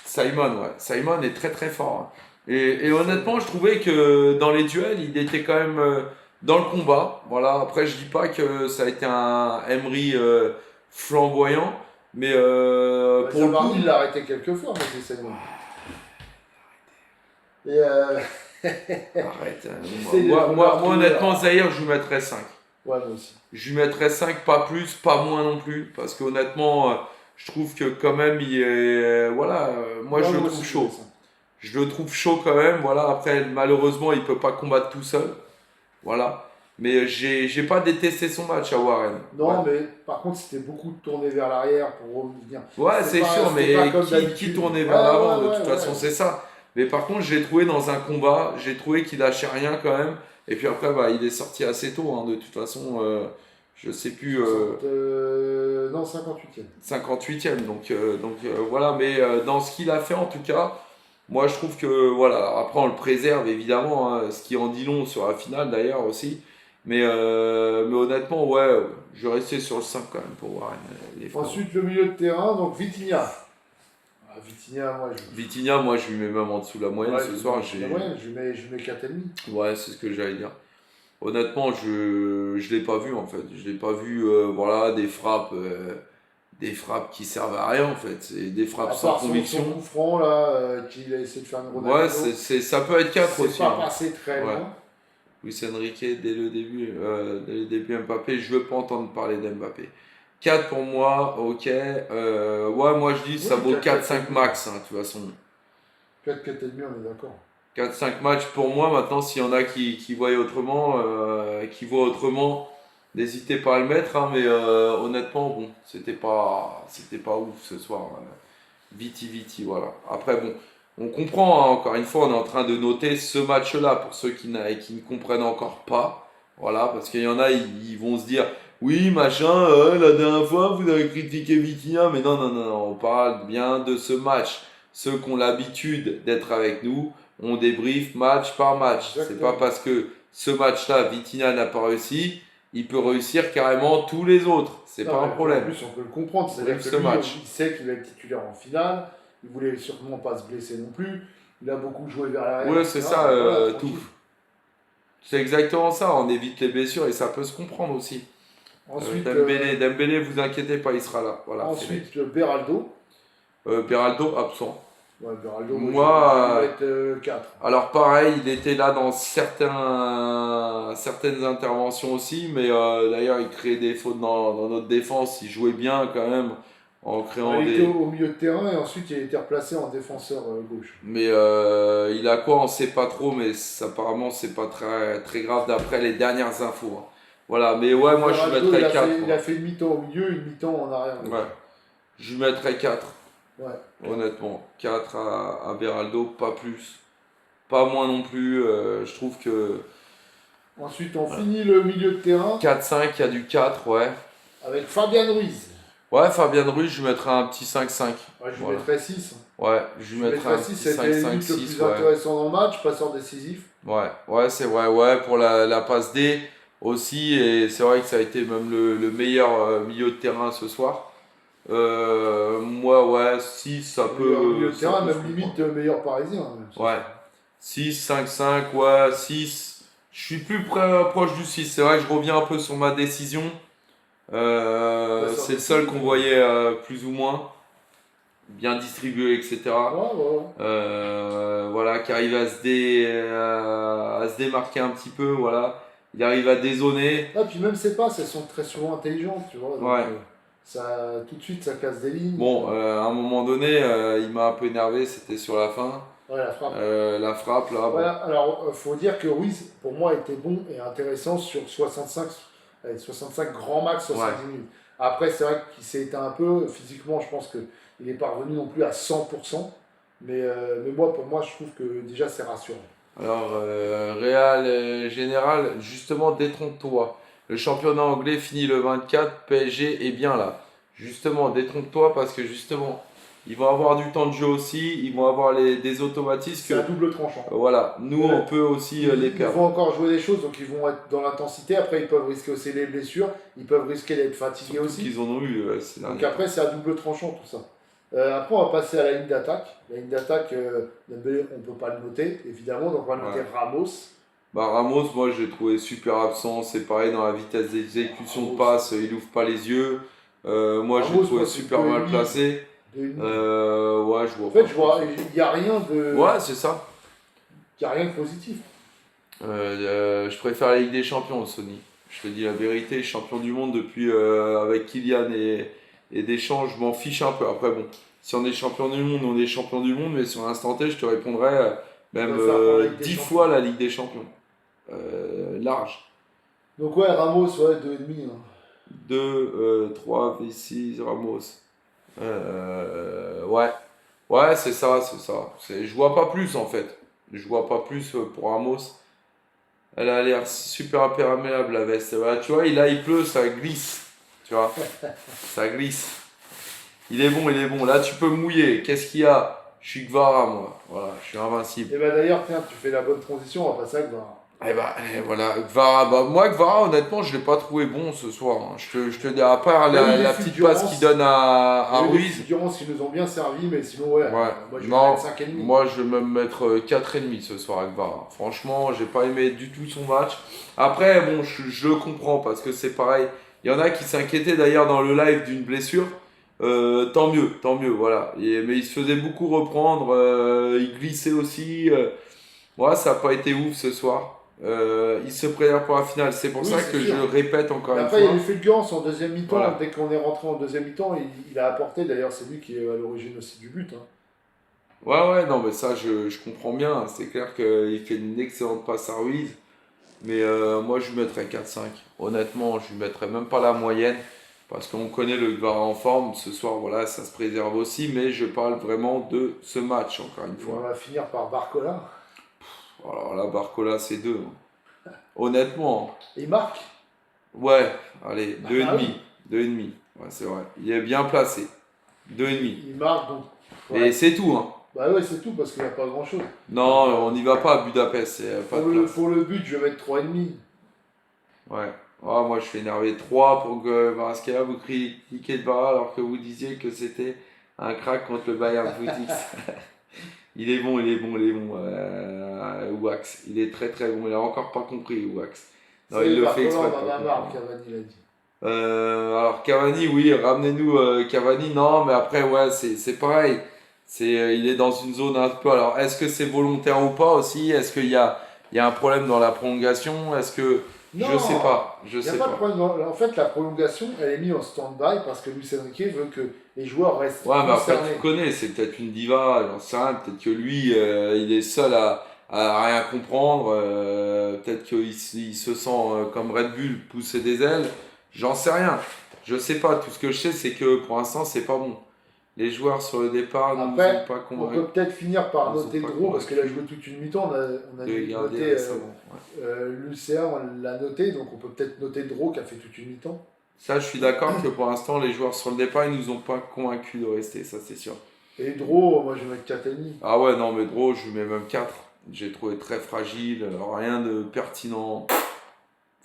Speaker 2: Simon, ouais. Simon est très très fort, hein. Et honnêtement, je trouvais que dans les duels, il était quand même dans le combat. Voilà. Après, je dis pas que ça a été un Emery flamboyant, mais
Speaker 1: Bah,
Speaker 2: pour le coup.
Speaker 1: Zabarni, il l'a arrêté quelques fois, mais c'est Simon. Et
Speaker 2: Arrête.
Speaker 1: C'est
Speaker 2: Moi,
Speaker 1: le
Speaker 2: moi,
Speaker 1: marqueur.
Speaker 2: honnêtement, Zahir, je lui mettrais 5.
Speaker 1: Ouais, moi aussi.
Speaker 2: Je lui mettrais 5, pas plus, pas moins non plus. Parce qu'honnêtement, je trouve que quand même, il est. Voilà, moi
Speaker 1: Non,
Speaker 2: je le
Speaker 1: moi
Speaker 2: trouve
Speaker 1: aussi, je mets
Speaker 2: chaud.
Speaker 1: ça.
Speaker 2: Je le trouve chaud quand même. Voilà, après, malheureusement, il peut pas combattre tout seul. Voilà. Mais j'ai pas détesté son match à Warren. Ouais.
Speaker 1: Non, mais par contre, c'était beaucoup de tourner vers l'arrière pour revenir.
Speaker 2: Ouais, c'est sûr,
Speaker 1: C'était pas
Speaker 2: mais
Speaker 1: comme
Speaker 2: qui
Speaker 1: d'habitude.
Speaker 2: tournait
Speaker 1: Ouais,
Speaker 2: vers l'avant, de
Speaker 1: ouais,
Speaker 2: toute
Speaker 1: ouais,
Speaker 2: façon,
Speaker 1: ouais.
Speaker 2: c'est ça. Mais par contre, j'ai trouvé dans un combat, j'ai trouvé qu'il lâchait rien quand même. Et puis après, bah, il est sorti assez tôt, hein, de toute façon, je sais plus,
Speaker 1: 60, non, 58e.
Speaker 2: 58e. Voilà, mais dans ce qu'il a fait en tout cas, moi je trouve que voilà, après on le préserve évidemment, hein, ce qui en dit long sur la finale d'ailleurs aussi. Mais honnêtement, ouais, je restais sur le 5 quand même pour voir les frérots.
Speaker 1: Ensuite, le milieu de terrain, donc Vitinha. Ah, Vitinha,
Speaker 2: Vitinha, moi je lui mets même en dessous de la moyenne
Speaker 1: ouais,
Speaker 2: ce soir.
Speaker 1: je mets 4,5.
Speaker 2: Ouais, c'est ce que j'allais dire. Honnêtement, je l'ai pas vu en fait. Je l'ai pas vu, voilà, des frappes qui servent à rien en fait. C'est des frappes
Speaker 1: À
Speaker 2: sans
Speaker 1: part son
Speaker 2: conviction.
Speaker 1: coup franc, là, qu'il a essayé de faire une
Speaker 2: Ouais,
Speaker 1: Ronaldinho.
Speaker 2: ça peut être 4
Speaker 1: C'est
Speaker 2: aussi,
Speaker 1: pas
Speaker 2: hein.
Speaker 1: passé très
Speaker 2: Ouais.
Speaker 1: loin.
Speaker 2: Luis Enrique, dès le début Mbappé, je veux pas entendre parler d'Mbappé. 4 pour moi, ok. Ouais, moi je dis ça
Speaker 1: Oui,
Speaker 2: vaut
Speaker 1: 4,
Speaker 2: 4-5 max, hein, de toute façon.
Speaker 1: 4, 4,5, on est d'accord.
Speaker 2: 4-5 matchs pour moi. Maintenant, s'il y en a qui voient autrement, n'hésitez pas à le mettre, hein, mais honnêtement, bon, c'était pas ouf ce soir. Viti Viti, voilà. Après, bon, on comprend, hein, encore une fois, on est en train de noter ce match-là pour ceux qui ne comprennent encore pas. Voilà, parce qu'il y en a, ils vont se dire, oui, machin, la dernière fois, vous avez critiqué Vitinha, mais non, non, non, non, on parle bien de ce match. Ceux qui ont l'habitude d'être avec nous, on débriefe match par match. C'est pas
Speaker 1: Exactement.
Speaker 2: parce que ce match-là, Vitinha n'a pas réussi, il peut réussir carrément tous les autres. C'est
Speaker 1: Non,
Speaker 2: pas un
Speaker 1: mais
Speaker 2: problème.
Speaker 1: en plus, on peut le comprendre. C'est-à-dire
Speaker 2: Bref,
Speaker 1: que
Speaker 2: ce
Speaker 1: lui,
Speaker 2: match.
Speaker 1: il sait qu'il va être titulaire en finale. Il voulait sûrement pas se blesser non plus. Il a beaucoup joué vers l'arrière.
Speaker 2: Ouais, c'est
Speaker 1: etc.
Speaker 2: ça,
Speaker 1: Voilà,
Speaker 2: tout.
Speaker 1: tranquille.
Speaker 2: C'est exactement ça, on évite les blessures et ça peut se comprendre aussi.
Speaker 1: Ensuite,
Speaker 2: Dembélé, vous inquiétez pas, il sera là. Voilà,
Speaker 1: Beraldo.
Speaker 2: Beraldo, absent.
Speaker 1: Ouais, Beraldo, moi,
Speaker 2: Moi,
Speaker 1: je vais mettre 4.
Speaker 2: alors pareil, il était là dans certaines interventions aussi, mais d'ailleurs, il créait des fautes dans notre défense. Il jouait bien quand même en créant
Speaker 1: Il était
Speaker 2: des.
Speaker 1: au milieu de terrain et ensuite il a été replacé en défenseur gauche.
Speaker 2: Mais il a quoi, on sait pas trop, mais apparemment, c'est pas très, très grave d'après les dernières infos, hein. Voilà, mais ouais, moi je lui
Speaker 1: Beraldo,
Speaker 2: mettrais 4.
Speaker 1: il a fait une mi-temps au milieu, une mi-temps en arrière gauche.
Speaker 2: Ouais, je lui mettrais 4.
Speaker 1: Ouais.
Speaker 2: Honnêtement, 4 à Beraldo, pas plus, pas moins non plus. Je trouve que
Speaker 1: Ensuite, on finit le milieu de terrain
Speaker 2: 4-5, il y a du 4, ouais.
Speaker 1: avec Fabian Ruiz.
Speaker 2: Ouais, Fabien Ruiz, je lui mettrais un petit 5-5.
Speaker 1: Ouais, je lui
Speaker 2: Voilà.
Speaker 1: mettrais 6.
Speaker 2: Ouais, je lui mettrais un petit
Speaker 1: C'était limite le
Speaker 2: 5-5-6,
Speaker 1: plus
Speaker 2: ouais.
Speaker 1: intéressant dans le match, passeur décisif.
Speaker 2: Ouais, c'est vrai, ouais, pour la passe D aussi, et c'est vrai que ça a été même le meilleur milieu de terrain ce soir. Moi, ouais, 6, ça
Speaker 1: Meilleur
Speaker 2: peut.
Speaker 1: milieu de
Speaker 2: ça
Speaker 1: terrain,
Speaker 2: peut se
Speaker 1: même
Speaker 2: comprendre.
Speaker 1: limite meilleur parisien. Même.
Speaker 2: Ouais. 6, 5, 5, ouais, 6. Je suis plus proche du 6. C'est vrai que je reviens un peu sur ma décision. C'est le seul qu'on voyait plus ou moins bien distribué, etc.
Speaker 1: Ouais.
Speaker 2: Voilà, qui arrive à se démarquer un petit peu. Voilà. Il arrive à dézonner.
Speaker 1: Ah, puis même ses passes, elles sont très souvent intelligentes, tu vois. Donc,
Speaker 2: Ouais.
Speaker 1: ça, tout de suite, ça casse des lignes.
Speaker 2: Bon, à un moment donné, il m'a un peu énervé. C'était sur la fin.
Speaker 1: Ouais, la frappe.
Speaker 2: La frappe, là. Bon.
Speaker 1: Voilà, alors, faut dire que Ruiz, pour moi, était bon et intéressant sur 65 grands max, 70 minutes. Après, c'est vrai qu'il s'est éteint un peu. Physiquement, je pense qu'il n'est pas revenu non plus à 100%. Mais pour moi, je trouve que déjà, c'est rassurant.
Speaker 2: Alors, Real Général, justement, détrompe-toi. Le championnat anglais finit le 24, PSG est bien là. Justement, détrompe-toi parce que justement, ils vont avoir du temps de jeu aussi, ils vont avoir des automatismes
Speaker 1: C'est à double tranchant.
Speaker 2: Voilà, nous on peut aussi les
Speaker 1: Ils
Speaker 2: perdre.
Speaker 1: vont encore jouer des choses, donc ils vont être dans l'intensité. Après, ils peuvent risquer aussi les blessures. Ils peuvent risquer d'être fatigués
Speaker 2: Surtout
Speaker 1: aussi.
Speaker 2: qu'ils en ont eu ces
Speaker 1: Donc
Speaker 2: derniers
Speaker 1: après, c'est à double tranchant tout ça. Après, on va passer à la ligne d'attaque. La ligne d'attaque, Dembélé, on ne peut pas le noter, évidemment. Donc on va noter Ramos.
Speaker 2: Bah, Ramos, moi je l'ai trouvé super absent. C'est pareil dans la vitesse d'exécution de passe, il ouvre pas les yeux. Moi je l'ai trouvé super mal placé. Ouais, je vois.
Speaker 1: En fait, il n'y a rien de.
Speaker 2: Ouais, c'est ça.
Speaker 1: Il n'y a rien de positif.
Speaker 2: Je préfère la Ligue des Champions, Sony. Je te dis la vérité, champion du monde depuis avec Kylian et Deschamps, je m'en fiche un peu. Après, bon, si on est champion du monde, on est champion du monde, mais sur l'instant T, je te répondrais
Speaker 1: On
Speaker 2: même
Speaker 1: va faire pour la Ligue des
Speaker 2: 10
Speaker 1: Champions.
Speaker 2: fois la Ligue des Champions. Large.
Speaker 1: Donc ouais, Ramos, ouais, 2,5. Hein.
Speaker 2: 2, 3, V6, Ramos. Ouais, ouais, c'est ça, c'est ça. Je vois pas plus en fait. Je vois pas plus pour Ramos. Elle a l'air super imperméable la veste. Voilà, tu vois, là il pleut, ça glisse. Tu vois, ça glisse. Il est bon, il est bon. Là tu peux mouiller. Qu'est-ce qu'il y a? Je suis Gvara moi. Voilà, je suis invincible.
Speaker 1: Et bah d'ailleurs, tiens, tu fais la bonne transition, on va passer à Gvara.
Speaker 2: Voilà, Gvara, moi Gvara honnêtement je l'ai pas trouvé bon ce soir, hein. Je te dis à part
Speaker 1: Il y a eu des
Speaker 2: la petite passe qu'il donne à
Speaker 1: Il y a eu des
Speaker 2: Ruiz.
Speaker 1: fulgurances qui nous ont bien servi, mais sinon, ouais,
Speaker 2: Ouais,
Speaker 1: moi je vais
Speaker 2: non,
Speaker 1: mettre 5,5.
Speaker 2: moi je vais même mettre 4,5 ce soir avec Gvara. Franchement, j'ai pas aimé du tout son match. Après, bon, je le comprends parce que c'est pareil. Il y en a qui s'inquiétaient d'ailleurs dans le live d'une blessure. Tant mieux, voilà. Mais il se faisait beaucoup reprendre, il glissait aussi. Moi, ça n'a pas été ouf ce soir. Il se prépare pour la finale. C'est pour
Speaker 1: Oui,
Speaker 2: ça
Speaker 1: c'est
Speaker 2: que
Speaker 1: sûr.
Speaker 2: je répète encore
Speaker 1: Mais
Speaker 2: une
Speaker 1: après, il y a
Speaker 2: fois.
Speaker 1: eu fulgurance en deuxième mi-temps.
Speaker 2: Voilà.
Speaker 1: Dès qu'on est rentré en deuxième mi-temps, il a apporté. D'ailleurs, c'est lui qui est à l'origine aussi du but. Hein.
Speaker 2: Ouais, non, mais ça, je comprends bien. C'est clair qu'il fait une excellente passe à Ruiz. Mais moi, je lui mettrais 4-5. Honnêtement, je lui mettrais même pas la moyenne. Parce qu'on connaît le Gvara en forme. Ce soir, voilà, ça se préserve aussi. Mais je parle vraiment de ce match, encore une
Speaker 1: Et
Speaker 2: fois.
Speaker 1: on va finir par Barcola.
Speaker 2: Alors là, Barcola, c'est 2. Honnêtement.
Speaker 1: Et il marque.
Speaker 2: Ouais, allez,
Speaker 1: Ah
Speaker 2: 2,5.
Speaker 1: oui.
Speaker 2: 2,5. Ouais, c'est vrai. Il est bien placé. 2,5.
Speaker 1: Il marque, donc.
Speaker 2: Et
Speaker 1: Ouais.
Speaker 2: c'est tout, hein.
Speaker 1: Bah ouais, c'est tout, parce qu'il n'y a pas grand-chose.
Speaker 2: Non, on n'y va pas à Budapest, c'est pas de place.
Speaker 1: Pour le but, je vais mettre 3,5.
Speaker 2: Ouais. Ah, moi, je suis énervé. 3 pour que Varaskelia vous critiquiez de Vara alors que vous disiez que c'était un crack contre le Bayern Footix. Il est bon, il est bon, il est bon. Wax. Il est très très bon. Il a encore pas compris, Wax. Non, il le fait exprès.
Speaker 1: On en a
Speaker 2: pas
Speaker 1: marre,
Speaker 2: comprendre.
Speaker 1: Cavani l'a dit.
Speaker 2: Alors Cavani, oui, ramenez-nous Cavani. Non, mais après, ouais, c'est pareil. Il est dans une zone un peu. Alors, est-ce que c'est volontaire ou pas aussi? Est-ce qu'il y a un problème dans la prolongation? Est-ce que. Je
Speaker 1: Non,
Speaker 2: sais pas. Je
Speaker 1: il n'y a
Speaker 2: sais
Speaker 1: pas de
Speaker 2: pas.
Speaker 1: problème. En fait, la prolongation, elle est mise en stand-by parce que Luis Enrique veut que les joueurs restent
Speaker 2: Ouais, mais après,
Speaker 1: concernés.
Speaker 2: tu connais, c'est peut-être une diva, j'en sais rien. Peut-être que lui, il est seul à rien comprendre. Peut-être il se sent comme Red Bull pousser des ailes. J'en sais rien. Je sais pas. Tout ce que je sais, c'est que pour l'instant, c'est pas bon. Les joueurs sur le départ ne nous ont
Speaker 1: Après,
Speaker 2: pas
Speaker 1: on
Speaker 2: convaincus.
Speaker 1: peut peut-être finir par
Speaker 2: Ils ont
Speaker 1: noter
Speaker 2: pas
Speaker 1: Dro parce qu'il a
Speaker 2: convaincu
Speaker 1: joué toute une mi-temps. On a
Speaker 2: de
Speaker 1: dû
Speaker 2: garder
Speaker 1: noter
Speaker 2: récemment. Ouais.
Speaker 1: l'UCA, on l'a noté, donc on peut peut-être noter Dro qui a fait toute une mi-temps.
Speaker 2: Ça, je suis d'accord que pour l'instant, les joueurs sur le départ, ils nous ont pas convaincus de rester, ça c'est sûr.
Speaker 1: Et Dro, moi je vais mettre 4,5.
Speaker 2: Ah ouais, non, mais Dro, je lui mets même 4. J'ai trouvé très fragile, rien de pertinent.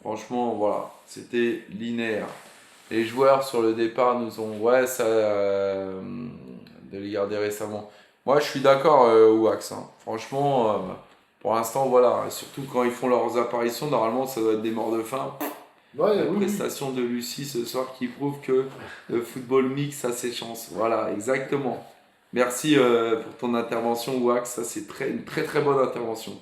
Speaker 2: Franchement, voilà, c'était linéaire. Les joueurs sur le départ nous ont, ouais, ça, de les garder récemment. Moi, je suis d'accord, Wax, hein. Franchement, pour l'instant, voilà, surtout quand ils font leurs apparitions, normalement, ça doit être des morts de faim.
Speaker 1: Ouais,
Speaker 2: La
Speaker 1: oui, oui.
Speaker 2: prestation de Lucie ce soir qui prouve que le football mix a ses chances. Voilà, exactement. Merci pour ton intervention, Wax. Ça, c'est une très très bonne intervention.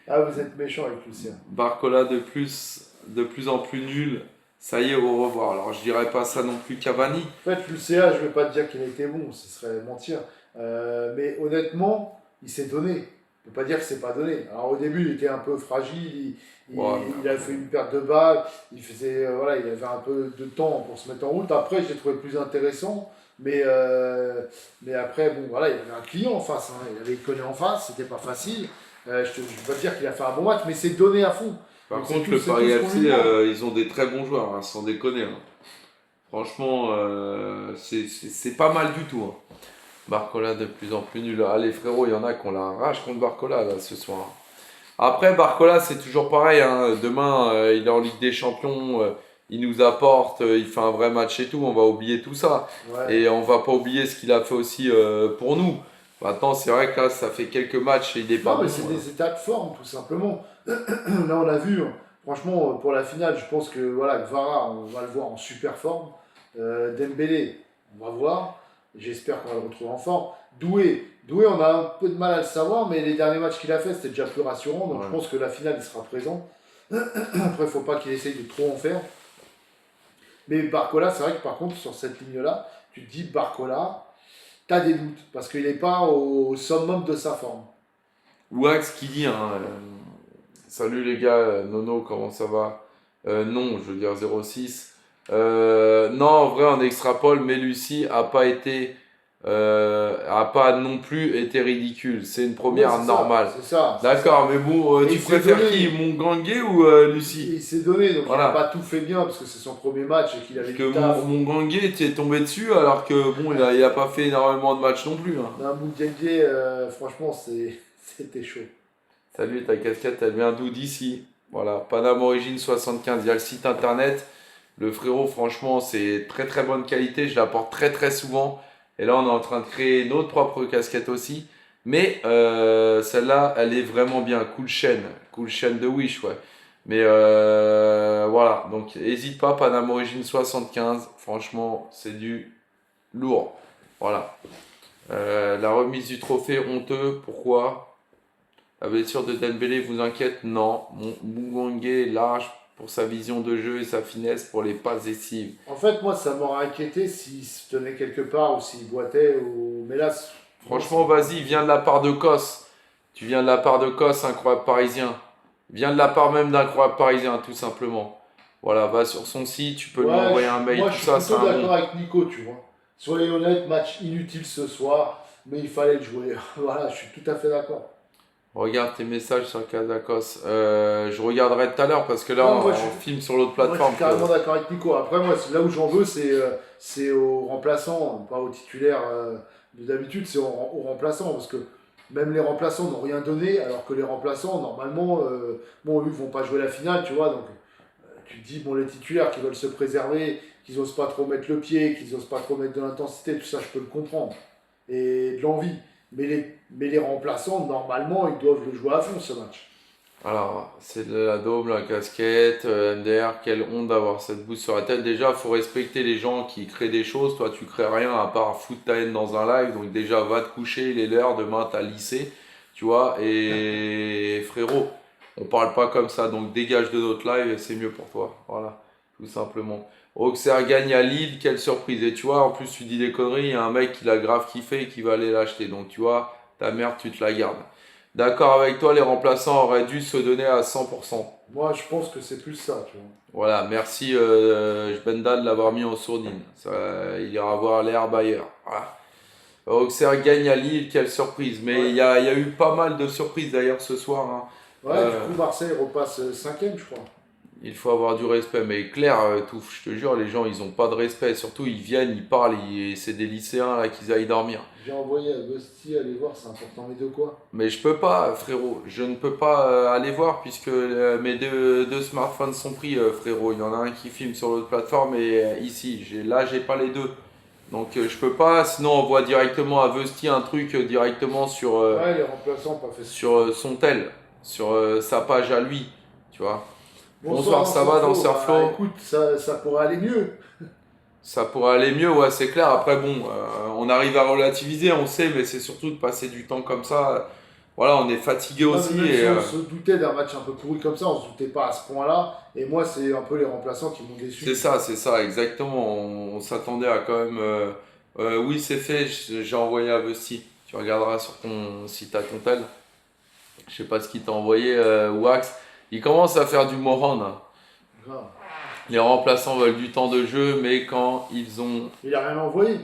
Speaker 1: Ah, vous êtes méchant avec Lucien.
Speaker 2: Barcola de plus en plus nul. Ça y est, au revoir. Alors, je dirais pas ça non plus Cavani.
Speaker 1: En fait, l'UCA, je ne vais pas te dire qu'il a été bon, ce serait mentir. Mais honnêtement, il s'est donné. On ne peut pas dire que c'est pas donné. Alors au début, il était un peu fragile,
Speaker 2: Ouais,
Speaker 1: il a fait une perte de balle, voilà, il avait un peu de temps pour se mettre en route. Après, je l'ai trouvé plus intéressant. Mais après, bon, voilà, il avait un client en face. Hein. Il avait Koné en face, c'était pas facile. Je ne vais pas dire qu'il a fait un bon match, mais c'est donné à fond.
Speaker 2: Par
Speaker 1: Donc,
Speaker 2: contre,
Speaker 1: c'est
Speaker 2: le
Speaker 1: tout- c'est
Speaker 2: Paris
Speaker 1: tout ce qu'on
Speaker 2: FC,
Speaker 1: lui demande.
Speaker 2: ils ont des très bons joueurs, hein, sans déconner, hein. Franchement, c'est pas mal du tout, hein. Barcola de plus en plus nul. Allez, frérot, il y en a qui ont la rage contre Barcola là, ce soir. Après, Barcola, c'est toujours pareil, hein. Demain, il est en Ligue des Champions, il nous apporte, il fait un vrai match et tout. On va oublier tout ça.
Speaker 1: Ouais.
Speaker 2: Et on va pas oublier ce qu'il a fait aussi pour nous. Maintenant, c'est vrai que là, ça fait quelques matchs et il est pas
Speaker 1: Non, mais
Speaker 2: bon,
Speaker 1: c'est
Speaker 2: hein.
Speaker 1: des états de forme, tout simplement. Là, on l'a vu, hein. Franchement, pour la finale, je pense que voilà, Kvara, on va le voir en super forme. Dembélé, on va voir. J'espère qu'on va le retrouver en forme. Doué, on a un peu de mal à le savoir, mais les derniers matchs qu'il a fait, c'était déjà plus rassurant. Donc
Speaker 2: Ouais.
Speaker 1: je pense que la finale, il sera présent. Après, il faut pas qu'il essaye de trop en faire. Mais Barcola, c'est vrai que par contre, sur cette ligne-là, tu te dis Barcola, tu as des doutes. Parce qu'il n'est pas au summum de sa forme.
Speaker 2: Wax qui dit, hein, salut les gars, Nono, comment ça va? Non, je veux dire 06. Non, en vrai, on extrapole, mais Lucie a pas non plus été ridicule. C'est une
Speaker 1: Ouais,
Speaker 2: première
Speaker 1: c'est ça,
Speaker 2: normale.
Speaker 1: c'est ça, c'est
Speaker 2: D'accord,
Speaker 1: ça.
Speaker 2: mais bon,
Speaker 1: Et
Speaker 2: tu
Speaker 1: il s'est
Speaker 2: préfères qui?
Speaker 1: donné,
Speaker 2: Mon Gangué ou Lucie?
Speaker 1: il s'est donné, donc il n'a pas
Speaker 2: Voilà.
Speaker 1: tout fait bien parce que c'est son premier match et qu'il
Speaker 2: Parce
Speaker 1: avait
Speaker 2: que
Speaker 1: du taf.
Speaker 2: mon Gangué, tu es tombé dessus alors que bon, il a pas fait énormément de matchs non plus, hein.
Speaker 1: D'un Moudiengue, franchement, c'était chaud.
Speaker 2: Salut, ta casquette, elle vient d'où? D'ici. Voilà, Paname Origine 75. Il y a le site internet. Le frérot, franchement, c'est très très bonne qualité. Je la porte très très souvent. Et là, on est en train de créer notre propre casquette aussi. Mais celle-là, elle est vraiment bien. Cool chaîne de Wish, ouais. Mais voilà, donc n'hésite pas, Paname Origine 75. Franchement, c'est du lourd. Voilà. La remise du trophée honteux, pourquoi? La blessure de Dembélé vous inquiète? Non. Mougongue est large pour sa vision de jeu et sa finesse pour les passes décisives.
Speaker 1: En fait, moi, ça m'aurait inquiété s'il se tenait quelque part ou s'il boitait. Mais là, non,
Speaker 2: Franchement, vas-y, viens de la part de Kos. Tu viens de la part de Kos, incroyable parisien. Viens de la part même d'incroyable parisien, tout simplement. Voilà, va sur son site, tu peux lui
Speaker 1: Ouais,
Speaker 2: envoyer un mail,
Speaker 1: moi,
Speaker 2: tout
Speaker 1: je suis
Speaker 2: ça, c'est
Speaker 1: plutôt
Speaker 2: un bon.
Speaker 1: d'accord avec Nico, tu vois. Soyez honnête, match inutile ce soir, mais il fallait le jouer. Voilà, je suis tout à fait d'accord.
Speaker 2: Regarde tes messages sur Kazakos. Je regarderai tout à l'heure parce que là,
Speaker 1: Non,
Speaker 2: on filme sur l'autre
Speaker 1: moi, je
Speaker 2: plateforme.
Speaker 1: suis carrément d'accord avec Nico. Après, moi, là où j'en veux, c'est aux remplaçants, pas aux titulaires de d'habitude, c'est aux remplaçants. Parce que même les remplaçants n'ont rien donné, alors que les remplaçants, normalement, bon, eux, ils vont pas jouer la finale, tu vois. Donc, tu te dis, bon, les titulaires qui veulent se préserver, qu'ils osent pas trop mettre le pied, qu'ils osent pas trop mettre de l'intensité, tout ça, je peux le comprendre. Et de l'envie. Mais les remplaçants, normalement, ils doivent le jouer à fond, ce match.
Speaker 2: Alors, c'est de la daube, la casquette, MDR, quelle honte d'avoir cette bouse sur la tête. Déjà, il faut respecter les gens qui créent des choses. Toi, tu crées rien à part foutre ta haine dans un live. Donc déjà, va te coucher, il est l'heure, demain, t'as lycée. Tu vois, et frérot, on parle pas comme ça. Donc dégage de notre live et c'est mieux pour toi. Voilà, tout simplement. Auxerre gagne à Lille, quelle surprise. Et tu vois, en plus, tu dis des conneries, il y a un mec qui l'a grave kiffé et qui va aller l'acheter. Donc tu vois, ta mère, tu te la gardes. D'accord avec toi, les remplaçants auraient dû se donner à 100%.
Speaker 1: Moi, je pense que c'est plus ça, tu vois.
Speaker 2: Voilà, merci Benda de l'avoir mis en sourdine. Ça, il ira voir l'herbe ailleurs. Voilà. Auxerre gagne à Lille, quelle surprise. Mais
Speaker 1: Ouais.
Speaker 2: il y a eu pas mal de surprises d'ailleurs ce soir, hein.
Speaker 1: Ouais, du coup, Marseille repasse cinquième, je crois.
Speaker 2: Il faut avoir du respect. Mais clair, tout, je te jure, les gens, ils ont pas de respect. Surtout, ils viennent, ils parlent, c'est des lycéens là qu'ils aillent dormir.
Speaker 1: J'ai envoyé à Gosti aller voir, c'est important, mais de quoi?
Speaker 2: Mais je peux pas, frérot. Je ne peux pas aller voir puisque mes deux smartphones sont pris, frérot. Il y en a un qui filme sur l'autre plateforme et ici. Là, j'ai pas les deux. Donc, je peux pas. Sinon, on voit directement à Vesti un truc directement
Speaker 1: Ouais, les remplaçants ont pas fait ce qu'il
Speaker 2: sur
Speaker 1: faut.
Speaker 2: son tel, sur sa page à lui. Tu vois.
Speaker 1: Bonsoir,
Speaker 2: Bonsoir, ça
Speaker 1: Danseur
Speaker 2: va dans
Speaker 1: Flo. Bah,
Speaker 2: Surflow?
Speaker 1: écoute, ça pourrait aller mieux.
Speaker 2: Ça pourrait aller mieux, ouais, c'est clair. Après, bon, on arrive à relativiser, on sait, mais c'est surtout de passer du temps comme ça. Voilà, on est fatigué
Speaker 1: Non,
Speaker 2: aussi
Speaker 1: mais même
Speaker 2: et
Speaker 1: si on se doutait d'un match un peu pourri comme ça, on se doutait pas à ce point-là. Et moi, c'est un peu les remplaçants qui m'ont déçu.
Speaker 2: c'est ça, exactement. On s'attendait à quand même. Oui, c'est fait, j'ai envoyé à Vesti. Tu regarderas sur ton site à ton tel. Je sais pas ce qu'il t'a envoyé, Wax. Il commence à faire du Moran, hein.
Speaker 1: Grave.
Speaker 2: Les remplaçants veulent du temps de jeu, mais quand ils ont.
Speaker 1: Il a rien envoyé.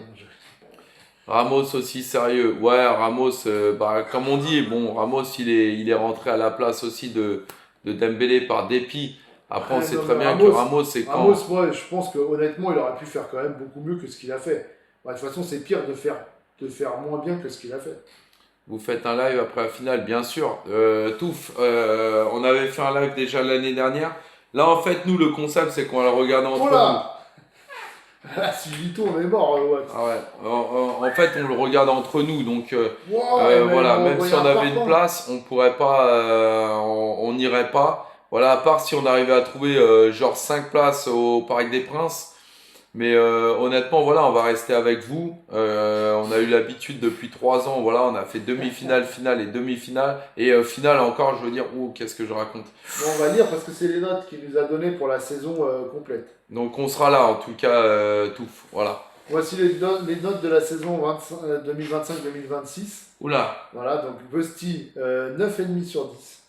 Speaker 2: Ramos aussi sérieux. Ouais, Ramos, bah, comme on dit, bon, Ramos, il est rentré à la place aussi de Dembélé par dépit. Après, on
Speaker 1: Ouais,
Speaker 2: sait
Speaker 1: non,
Speaker 2: très
Speaker 1: mais
Speaker 2: bien que Ramos, c'est
Speaker 1: Ramos,
Speaker 2: quand.
Speaker 1: moi, je pense que honnêtement, il aurait pu faire quand même beaucoup mieux que ce qu'il a fait. Bah, de toute façon, c'est pire de faire moins bien que ce qu'il a fait.
Speaker 2: Vous faites un live après la finale, bien sûr. Touf, on avait fait un live déjà l'année dernière. Là, en fait, nous, le concept, c'est qu'on va le regarder entre
Speaker 1: Oh
Speaker 2: nous.
Speaker 1: là! Là, si j'y tourne, on est mort, Wax.
Speaker 2: Ah ouais. En fait, on le regarde entre nous. Donc,
Speaker 1: Wow, et
Speaker 2: voilà,
Speaker 1: ils m'ont
Speaker 2: même
Speaker 1: envoyé
Speaker 2: si on
Speaker 1: un
Speaker 2: avait une
Speaker 1: partant.
Speaker 2: place, on pourrait pas, on n'irait pas. Voilà, à part si on arrivait à trouver genre 5 places au Parc des Princes. Mais honnêtement, voilà, on va rester avec vous. On a eu l'habitude depuis 3 ans, voilà, on a fait demi-finale, finale et demi-finale. Et finale encore, je veux dire, qu'est-ce que je raconte.
Speaker 1: Bon, on va lire parce que c'est les notes qu'il nous a données pour la saison complète.
Speaker 2: Donc on sera là, en tout cas, tout. Voilà.
Speaker 1: Voici les notes de la saison 2025-2026.
Speaker 2: Oula,
Speaker 1: Voilà, donc Busty, 9,5 sur 10.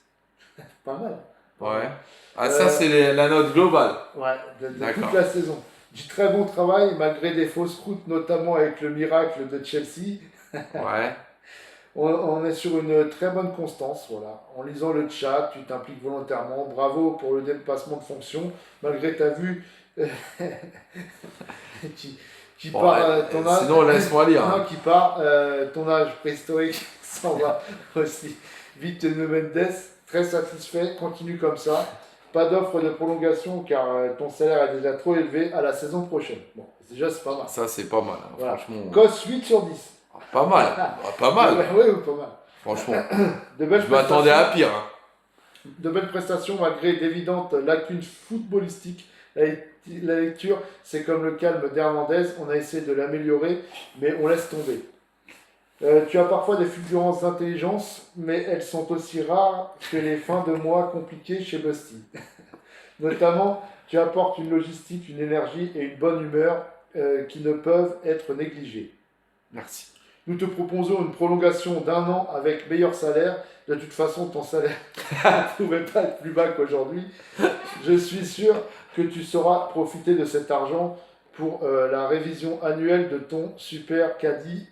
Speaker 1: Pas mal.
Speaker 2: ouais. Ah, ça, c'est la note globale.
Speaker 1: Ouais, de
Speaker 2: D'accord.
Speaker 1: toute la saison. Du très bon travail, malgré des fausses routes, notamment avec le miracle de Chelsea.
Speaker 2: Ouais.
Speaker 1: On est sur une très bonne constance, voilà. En lisant le chat, tu t'impliques volontairement. Bravo pour le dépassement de fonction, malgré ta vue qui
Speaker 2: Bon,
Speaker 1: part ton âge.
Speaker 2: sinon, laisse-moi lire.
Speaker 1: Non, qui part ton âge préhistorique s'en va aussi. Vite Mendes, très satisfait, continue comme ça. Pas d'offre de prolongation car ton salaire est déjà trop élevé à la saison prochaine. Bon, déjà c'est pas mal.
Speaker 2: Ça, c'est pas mal, hein,
Speaker 1: Voilà.
Speaker 2: franchement.
Speaker 1: Cos 8 sur 10.
Speaker 2: Pas mal. Pas mal.
Speaker 1: Oui, pas mal.
Speaker 2: Franchement.
Speaker 1: De belles
Speaker 2: Je m'attendais à pire. Hein.
Speaker 1: De belles prestations malgré d'évidentes lacunes footballistiques. La lecture, c'est comme le calme d'Hernandez, on a essayé de l'améliorer, mais on laisse tomber. Tu as parfois des fulgurances d'intelligence, mais elles sont aussi rares que les fins de mois compliquées chez Busty. Notamment, tu apportes une logistique, une énergie et une bonne humeur qui ne peuvent être négligées.
Speaker 2: Merci.
Speaker 1: Nous te proposons une prolongation d'1 an avec meilleur salaire. De toute façon, ton salaire ne pouvait pas être plus bas qu'aujourd'hui. Je suis sûr que tu sauras profiter de cet argent pour la révision annuelle de ton super caddie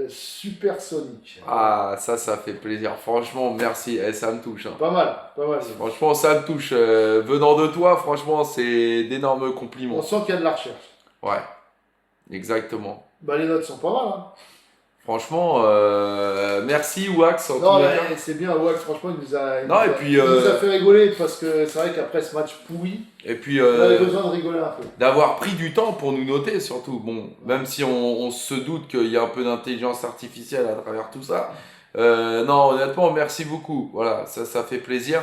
Speaker 1: supersonique.
Speaker 2: Ah, ça fait plaisir. Franchement, merci. Ça me touche. Hein.
Speaker 1: Pas mal, pas mal.
Speaker 2: Franchement, ça me touche. Venant de toi, franchement, c'est d'énormes compliments.
Speaker 1: On sent qu'il y a de la recherche.
Speaker 2: Ouais, exactement.
Speaker 1: Bah, les notes sont pas mal. Hein.
Speaker 2: Franchement, merci Wax. En
Speaker 1: Non,
Speaker 2: tout
Speaker 1: mais
Speaker 2: cas.
Speaker 1: c'est bien, Wax, franchement, il nous a,
Speaker 2: puis,
Speaker 1: il nous a fait rigoler parce que c'est vrai qu'après ce match pourri,
Speaker 2: Et puis,
Speaker 1: on avait besoin de rigoler un peu.
Speaker 2: d'avoir pris du temps pour nous noter surtout. Bon, même si on se doute qu'il y a un peu d'intelligence artificielle à travers tout ça. Non, honnêtement, merci beaucoup. Voilà, ça fait plaisir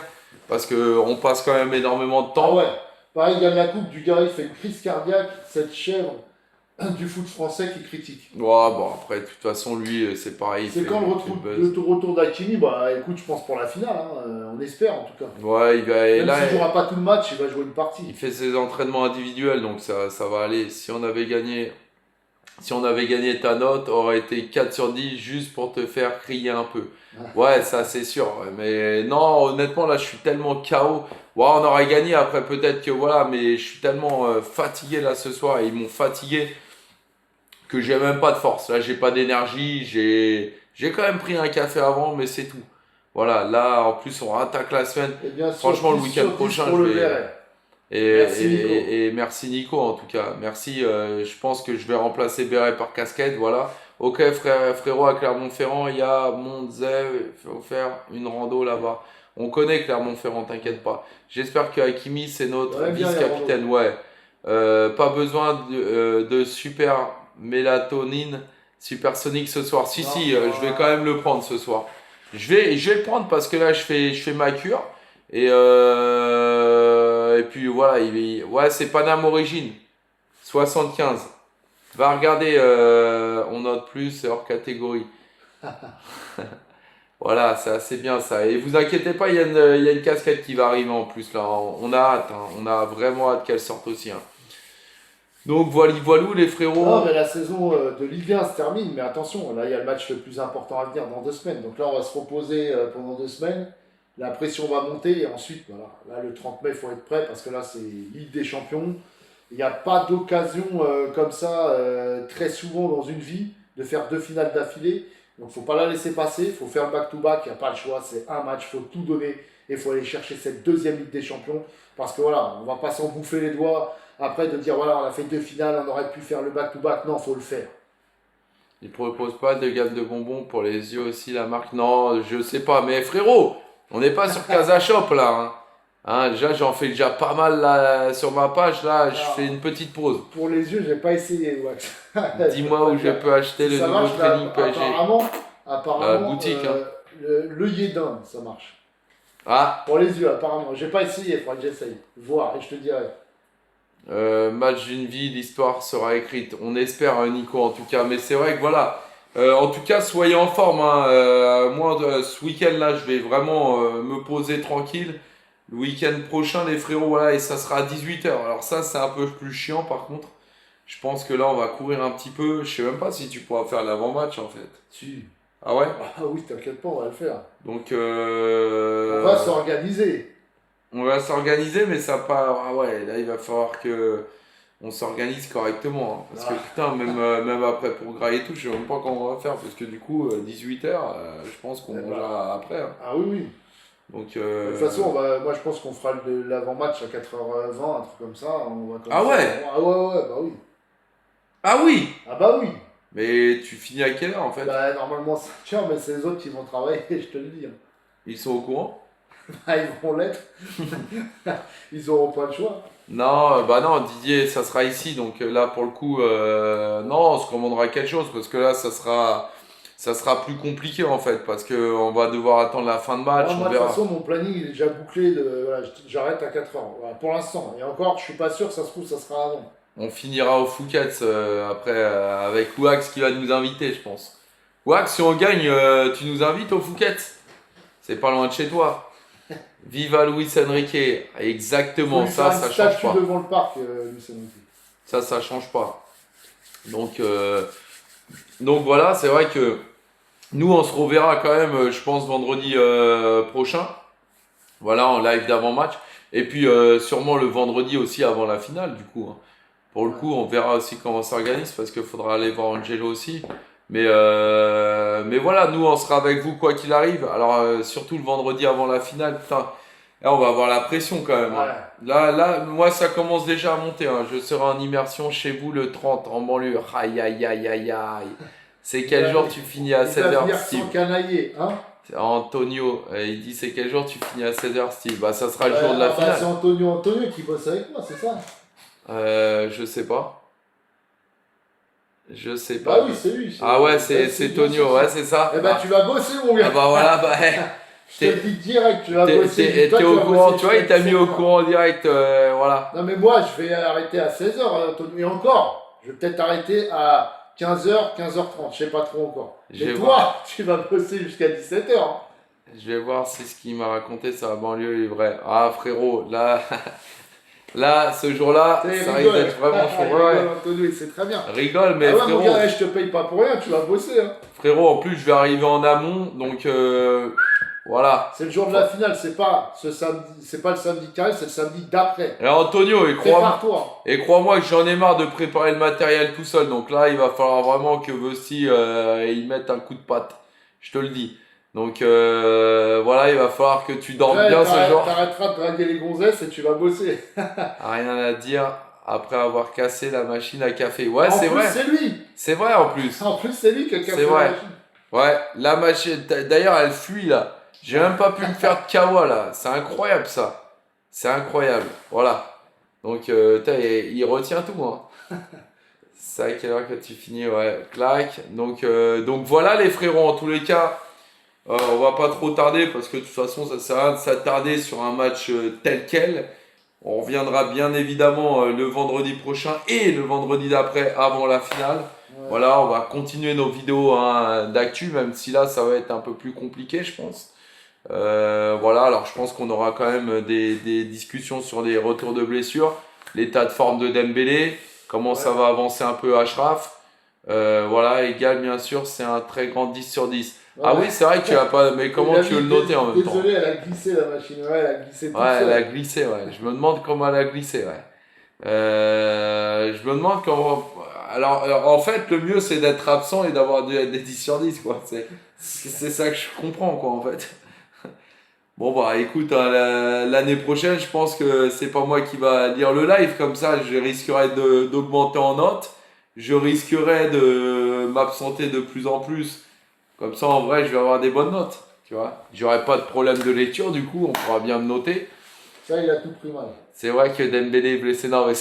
Speaker 2: parce qu'on passe quand même énormément de
Speaker 1: Ah
Speaker 2: temps.
Speaker 1: ouais, pareil, il gagne la coupe, du gars, il fait une crise cardiaque, cette chèvre du foot français qui critique.
Speaker 2: Ouais, bon, après, de toute façon, lui, c'est pareil. il
Speaker 1: C'est
Speaker 2: fait-
Speaker 1: quand
Speaker 2: il fait le buzz.
Speaker 1: le retour d'Hakimi, bah écoute, je pense pour la finale, hein, on espère en tout cas.
Speaker 2: Ouais, et
Speaker 1: Même
Speaker 2: là,
Speaker 1: s'il jouera pas tout le match, il va jouer une partie.
Speaker 2: il fait ses entraînements individuels, donc ça va aller. Si on avait gagné ta note, aurait été 4 sur 10 juste pour te faire crier un peu. Ouais, ça c'est sûr. Mais non, honnêtement, là, je suis tellement KO. Ouais, on aurait gagné après, peut-être que voilà, mais je suis tellement fatigué là ce soir et ils m'ont fatigué que j'ai même pas de force. Là, j'ai pas d'énergie. J'ai quand même pris un café avant, mais c'est tout. Voilà, là, en plus, on attaque la semaine.
Speaker 1: Et bien sûr,
Speaker 2: Franchement, le
Speaker 1: 10
Speaker 2: week-end
Speaker 1: sur 10
Speaker 2: prochain,
Speaker 1: pour
Speaker 2: je
Speaker 1: le
Speaker 2: vais.
Speaker 1: Verret.
Speaker 2: Et
Speaker 1: Merci, Nico.
Speaker 2: et merci Nico en tout cas. Merci. Je pense que je vais remplacer Béret par casquette. Voilà. Ok, frérot, à Clermont-Ferrand, il y a Montzey. Il faut faire une rando là-bas. On connaît Clermont-Ferrand, t'inquiète pas. J'espère que Hakimi, c'est notre
Speaker 1: Ouais, bien, les
Speaker 2: vice-capitaine. Ouais. Pas besoin de super mélatonine, supersonique ce soir. Si,
Speaker 1: Non,
Speaker 2: si,
Speaker 1: non,
Speaker 2: je vais quand même le prendre ce soir. Je vais le prendre parce que là, je fais ma cure. Et puis voilà, ouais, c'est Paname Origine, 75. Va regarder, on note plus, c'est hors catégorie. Voilà, c'est assez bien ça. Et vous inquiétez pas, il y a une casquette qui va arriver en plus là. On a hâte, hein. On a vraiment hâte qu'elle sorte aussi. Hein. Donc voilou les frérots.
Speaker 1: Non, mais la saison de Ligue 1 se termine, mais attention, là il y a le match le plus important à venir dans 2 semaines. Donc là on va se reposer pendant 2 semaines. La pression va monter et ensuite, voilà, là le 30 mai il faut être prêt parce que là c'est Ligue des Champions. Il n'y a pas d'occasion comme ça très souvent dans une vie de faire 2 finales d'affilée. Donc il ne faut pas la laisser passer, il faut faire le back-to-back, il n'y a pas le choix, c'est un match, il faut tout donner et il faut aller chercher cette deuxième Ligue des Champions. Parce que voilà, on ne va pas s'en bouffer les doigts après de dire voilà, on a fait 2 finales, on aurait pu faire le back-to-back. Non, il faut le faire.
Speaker 2: Ils proposent pas de gamme de bonbons pour les yeux aussi, la marque. Non, je sais pas. Mais frérot, on n'est pas sur Casa Shop là. Hein. Hein, déjà, j'en fais déjà pas mal là, sur ma page. Là, je
Speaker 1: Alors,
Speaker 2: fais une petite pause.
Speaker 1: Pour les yeux, je n'ai pas essayé. Ouais.
Speaker 2: Dis-moi où je peux acheter
Speaker 1: Si
Speaker 2: le
Speaker 1: ça
Speaker 2: nouveau
Speaker 1: marche, là,
Speaker 2: training PSG.
Speaker 1: apparemment,
Speaker 2: À la boutique, hein.
Speaker 1: l'œillet d'homme, ça marche.
Speaker 2: Ah,
Speaker 1: Pour les yeux, apparemment. J'ai pas essayé, il faudrait que j'essaye. Voir, et je te dirai.
Speaker 2: Match d'une vie, l'histoire sera écrite. On espère, hein, Nico, en tout cas. Mais c'est vrai que voilà. En tout cas, soyez en forme, hein. Moi, ce week-end-là, je vais vraiment me poser tranquille. Le week-end prochain, les frérots, voilà, et ça sera à 18h. Alors ça, c'est un peu plus chiant, par contre. Je pense que là, on va courir un petit peu. Je sais même pas si tu pourras faire l'avant-match, en fait.
Speaker 1: Si.
Speaker 2: Ah ouais?
Speaker 1: Ah oui, t'inquiète pas, on va le faire.
Speaker 2: Donc,
Speaker 1: On va s'organiser.
Speaker 2: on va s'organiser, mais ça part. Ah ouais, là, il va falloir que on s'organise correctement, hein. Parce que putain, même après pour grailler et tout, je sais même pas comment on va faire. Parce que du coup, 18h, je pense qu'on mangera après, hein.
Speaker 1: Ah oui, oui.
Speaker 2: Donc,
Speaker 1: De toute façon, moi je pense qu'on fera l'avant-match à 4h20, un truc comme ça. On va
Speaker 2: Ah ouais?
Speaker 1: Ah ouais, bah oui.
Speaker 2: Ah oui!
Speaker 1: Ah bah oui.
Speaker 2: Mais tu finis à quelle heure en fait?
Speaker 1: Bah normalement 5h, mais c'est les autres qui vont travailler, je te le dis, hein.
Speaker 2: Ils sont au courant?
Speaker 1: Ah, ils vont l'être. Ils auront pas le choix.
Speaker 2: Non, bah non, Didier, ça sera ici. Donc là, pour le coup, non, on se commandera quelque chose. Parce que là, ça sera plus compliqué en fait. Parce qu'on va devoir attendre la fin de match.
Speaker 1: Moi,
Speaker 2: On
Speaker 1: de toute
Speaker 2: verra.
Speaker 1: façon, mon planning il est déjà bouclé. Voilà, j'arrête à 4h. Voilà, pour l'instant. Et encore, je suis pas sûr, ça se trouve, ça sera avant.
Speaker 2: On finira au Fouquet's après avec Wax qui va nous inviter, je pense. Wax, si on gagne, tu nous invites au Fouquet's? C'est pas loin de chez toi. Viva Luis Enrique. Exactement, ça change pas.
Speaker 1: Devant le parc, Luis Enrique.
Speaker 2: Ça change pas. Donc voilà, c'est vrai que nous, on se reverra quand même, je pense, vendredi prochain. Voilà, en live d'avant-match. Et puis sûrement le vendredi aussi avant la finale, du coup, hein. Pour le coup, on verra aussi comment ça s'organise parce qu'il faudra aller voir Angelo aussi. Mais voilà, nous, on sera avec vous quoi qu'il arrive. Alors, surtout le vendredi avant la finale, putain, là, on va avoir la pression quand même, hein.
Speaker 1: Ouais.
Speaker 2: Là, moi, ça commence déjà à monter, hein. Je serai en immersion chez vous le 30 en banlieue. Aïe, aïe, aïe, aïe, aïe. C'est quel jour tu finis à 16h, Steve?
Speaker 1: Sans canailler, hein?
Speaker 2: Antonio, il dit c'est quel jour tu finis à 16h, Steve? Bah, ça sera le jour de la finale.
Speaker 1: C'est Antonio qui bosse avec moi, c'est ça?
Speaker 2: Je sais pas. Je sais pas.
Speaker 1: Bah oui, c'est lui.
Speaker 2: Ah ouais, c'est Tonio, ouais, c'est ça.
Speaker 1: Eh ben, tu vas bosser, mon gars.
Speaker 2: Ah bah voilà, bah.
Speaker 1: Je te le dis direct, tu vas bosser.
Speaker 2: T'es au courant, tu vois, il t'a mis au courant direct, voilà.
Speaker 1: Non, mais moi, je vais arrêter à 16h, Antonio. Et encore, je vais peut-être arrêter à 15h, 15h30, je sais pas trop encore. Et toi, tu vas bosser jusqu'à 17h.
Speaker 2: Je vais voir si ce qu'il m'a raconté sur la banlieue est vrai. Ah frérot, là, là, ce jour-là, ça risque d'être vraiment chaud.
Speaker 1: Rigole, Antonio, c'est très bien.
Speaker 2: Rigole, mais
Speaker 1: ah ouais,
Speaker 2: frérot.
Speaker 1: Mon gars, je te paye pas pour rien, tu vas bosser, hein.
Speaker 2: Frérot, en plus, je vais arriver en amont, donc voilà.
Speaker 1: C'est le jour de la finale, c'est pas ce samedi, c'est pas le samedi qui arrive, c'est le samedi d'après.
Speaker 2: Et Antonio,
Speaker 1: prépare-toi.
Speaker 2: Et crois-moi que j'en ai marre de préparer le matériel tout seul. Donc là, il va falloir vraiment que Vesti il mette un coup de patte. Je te le dis. Donc voilà, il va falloir que tu dormes bien ce jour.
Speaker 1: T'arrêteras de draguer les gonzesses et tu vas bosser.
Speaker 2: Rien à dire après avoir cassé la machine à café. Ouais, c'est vrai.
Speaker 1: C'est lui.
Speaker 2: C'est vrai en plus.
Speaker 1: En plus, c'est lui qui a cassé
Speaker 2: la machine. Ouais, la machine. D'ailleurs, elle fuit là. J'ai même pas pu me faire de kawa là. C'est incroyable ça. C'est incroyable. Voilà. Donc, il retient tout, hein. C'est à quelle heure que tu finis? Ouais, clac. Donc voilà les frérots, en tous les cas. On va pas trop tarder parce que de toute façon, ça sert à rien de s'attarder sur un match tel quel. On reviendra bien évidemment le vendredi prochain et le vendredi d'après avant la finale. Ouais. Voilà, on va continuer nos vidéos, hein, d'actu, même si là, ça va être un peu plus compliqué, je pense. Voilà, alors je pense qu'on aura quand même des discussions sur les retours de blessures, l'état de forme de Dembélé, comment ça va avancer un peu Achraf. Voilà, égal bien sûr, c'est un très grand 10 sur 10. Ouais. Ah oui, c'est vrai que tu as pas. Mais comment tu veux le noter en même temps?
Speaker 1: Désolé, elle a glissé la machine, ouais, elle a glissé tout
Speaker 2: ouais,
Speaker 1: seul.
Speaker 2: Elle a glissé, ouais. Je me demande comment elle a glissé, ouais. Je me demande comment. Alors, en fait, le mieux c'est d'être absent et d'avoir des 10 sur 10, quoi. C'est ça que je comprends, quoi, en fait. Bon bah écoute, hein, l'année prochaine, je pense que c'est pas moi qui va lire le live, comme ça je risquerai d'augmenter en note, je risquerai de m'absenter de plus en plus, comme ça en vrai je vais avoir des bonnes notes, tu vois. J'aurai pas de problème de lecture, du coup on pourra bien me noter.
Speaker 1: Ça il a tout pris mal.
Speaker 2: C'est vrai que Dembélé est blessé, non mais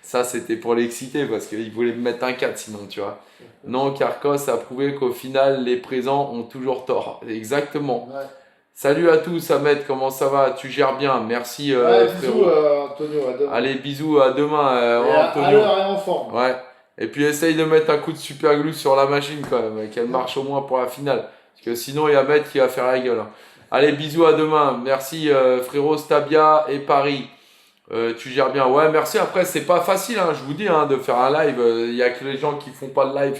Speaker 2: ça c'était pour l'exciter parce qu'il voulait me mettre un 4 sinon, tu vois. Non, Carcos a prouvé qu'au final les présents ont toujours tort, exactement.
Speaker 1: Ouais.
Speaker 2: Salut à tous, Ahmed, comment ça va? Tu gères bien, merci
Speaker 1: Ouais, bisous,
Speaker 2: frérot.
Speaker 1: Antonio, à demain.
Speaker 2: Allez, bisous, à demain,
Speaker 1: Et à
Speaker 2: Antonio.
Speaker 1: l'heure et en forme.
Speaker 2: Ouais. Et puis essaye de mettre un coup de super glue sur la machine quand même, qu'elle marche au moins pour la finale. Parce que sinon, il y a Ahmed qui va faire la gueule, hein. Allez, bisous, à demain. Merci frérot Stabia et Paris. Tu gères bien. Ouais, merci. Après, c'est pas facile, hein, je vous dis, hein, de faire un live. Il y a que les gens qui font pas de live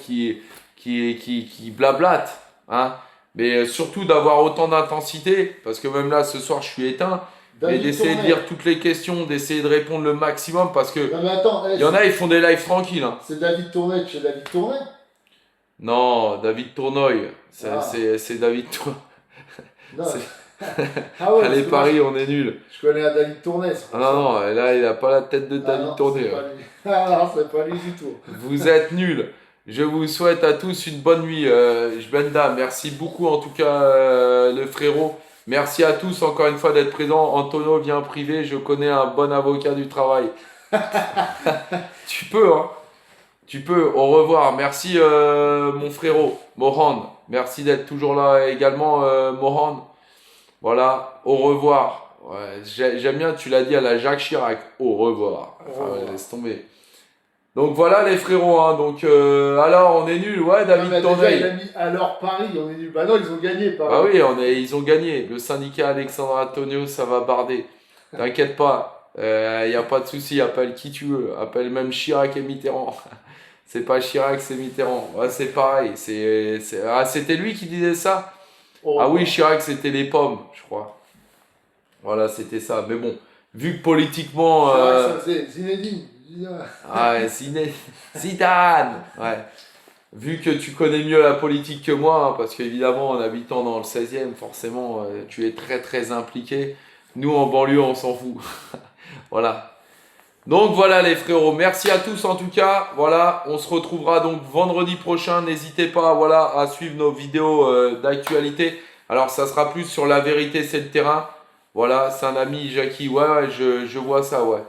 Speaker 2: qui blablatent, hein. Mais surtout d'avoir autant d'intensité, parce que même là, ce soir, je suis éteint. Mais
Speaker 1: David
Speaker 2: d'essayer de
Speaker 1: Tournet.
Speaker 2: lire toutes les questions, d'essayer de répondre le maximum, parce que
Speaker 1: Non, mais attends,
Speaker 2: il y en a, ils font des lives tranquilles, hein.
Speaker 1: c'est David Tournet, tu es David Tournet?
Speaker 2: Non, David Tournoy,
Speaker 1: Ah,
Speaker 2: c'est David Tournoy.
Speaker 1: non.
Speaker 2: C'est-
Speaker 1: Ah ouais, parce
Speaker 2: Allez,
Speaker 1: que moi,
Speaker 2: Paris, on est nuls.
Speaker 1: je connais un David Tournet. C'est
Speaker 2: Ah
Speaker 1: pour ça.
Speaker 2: non, non, là, il a pas la tête de
Speaker 1: Ah
Speaker 2: David
Speaker 1: non,
Speaker 2: Tourné,
Speaker 1: c'est
Speaker 2: hein.
Speaker 1: pas lui. Ah non, c'est pas lui du tout.
Speaker 2: Vous êtes nuls. Je vous souhaite à tous une bonne nuit. Jbenda, merci beaucoup en tout cas, le frérot. Merci à tous encore une fois d'être présents. Antonio vient privé, je connais un bon avocat du travail. Tu peux, hein. Tu peux. Au revoir. Merci, mon frérot, Mohan. Merci d'être toujours là également, Mohan. Voilà. Au revoir. Ouais, j'aime bien, tu l'as dit à la Jacques Chirac. Au revoir.
Speaker 1: Au
Speaker 2: Enfin,
Speaker 1: revoir.
Speaker 2: laisse tomber. Donc voilà les frérots, hein. Donc alors on est nuls, ouais,
Speaker 1: Non,
Speaker 2: David
Speaker 1: mais déjà, il
Speaker 2: Tourneil.
Speaker 1: a mis alors Paris, on est nul. Bah non, ils ont gagné, Paris.
Speaker 2: Ah oui, ils ont gagné. Le syndicat Alexandre Antonio, ça va barder. T'inquiète pas, y a pas de souci. Appelle qui tu veux. Appelle même Chirac et Mitterrand. C'est pas Chirac, c'est Mitterrand. Ouais, c'est pareil. Ah, c'était lui qui disait ça?
Speaker 1: Au
Speaker 2: Ah oui,
Speaker 1: revoir.
Speaker 2: Chirac, c'était les pommes, je crois. Voilà, c'était ça. Mais bon, vu que politiquement.
Speaker 1: C'est vrai que ça faisait Zinedine.
Speaker 2: Ah ouais, Zidane. Ouais. Vu que tu connais mieux la politique que moi, hein, parce qu'évidemment, en habitant dans le 16e, forcément, tu es très très impliqué. Nous, en banlieue, on s'en fout. Voilà. Donc voilà les frérots, merci à tous en tout cas. Voilà, on se retrouvera donc vendredi prochain. N'hésitez pas, voilà, à suivre nos vidéos d'actualité. Alors ça sera plus sur la vérité, c'est le terrain. Voilà, c'est un ami Jackie. Ouais, ouais, je vois ça, ouais.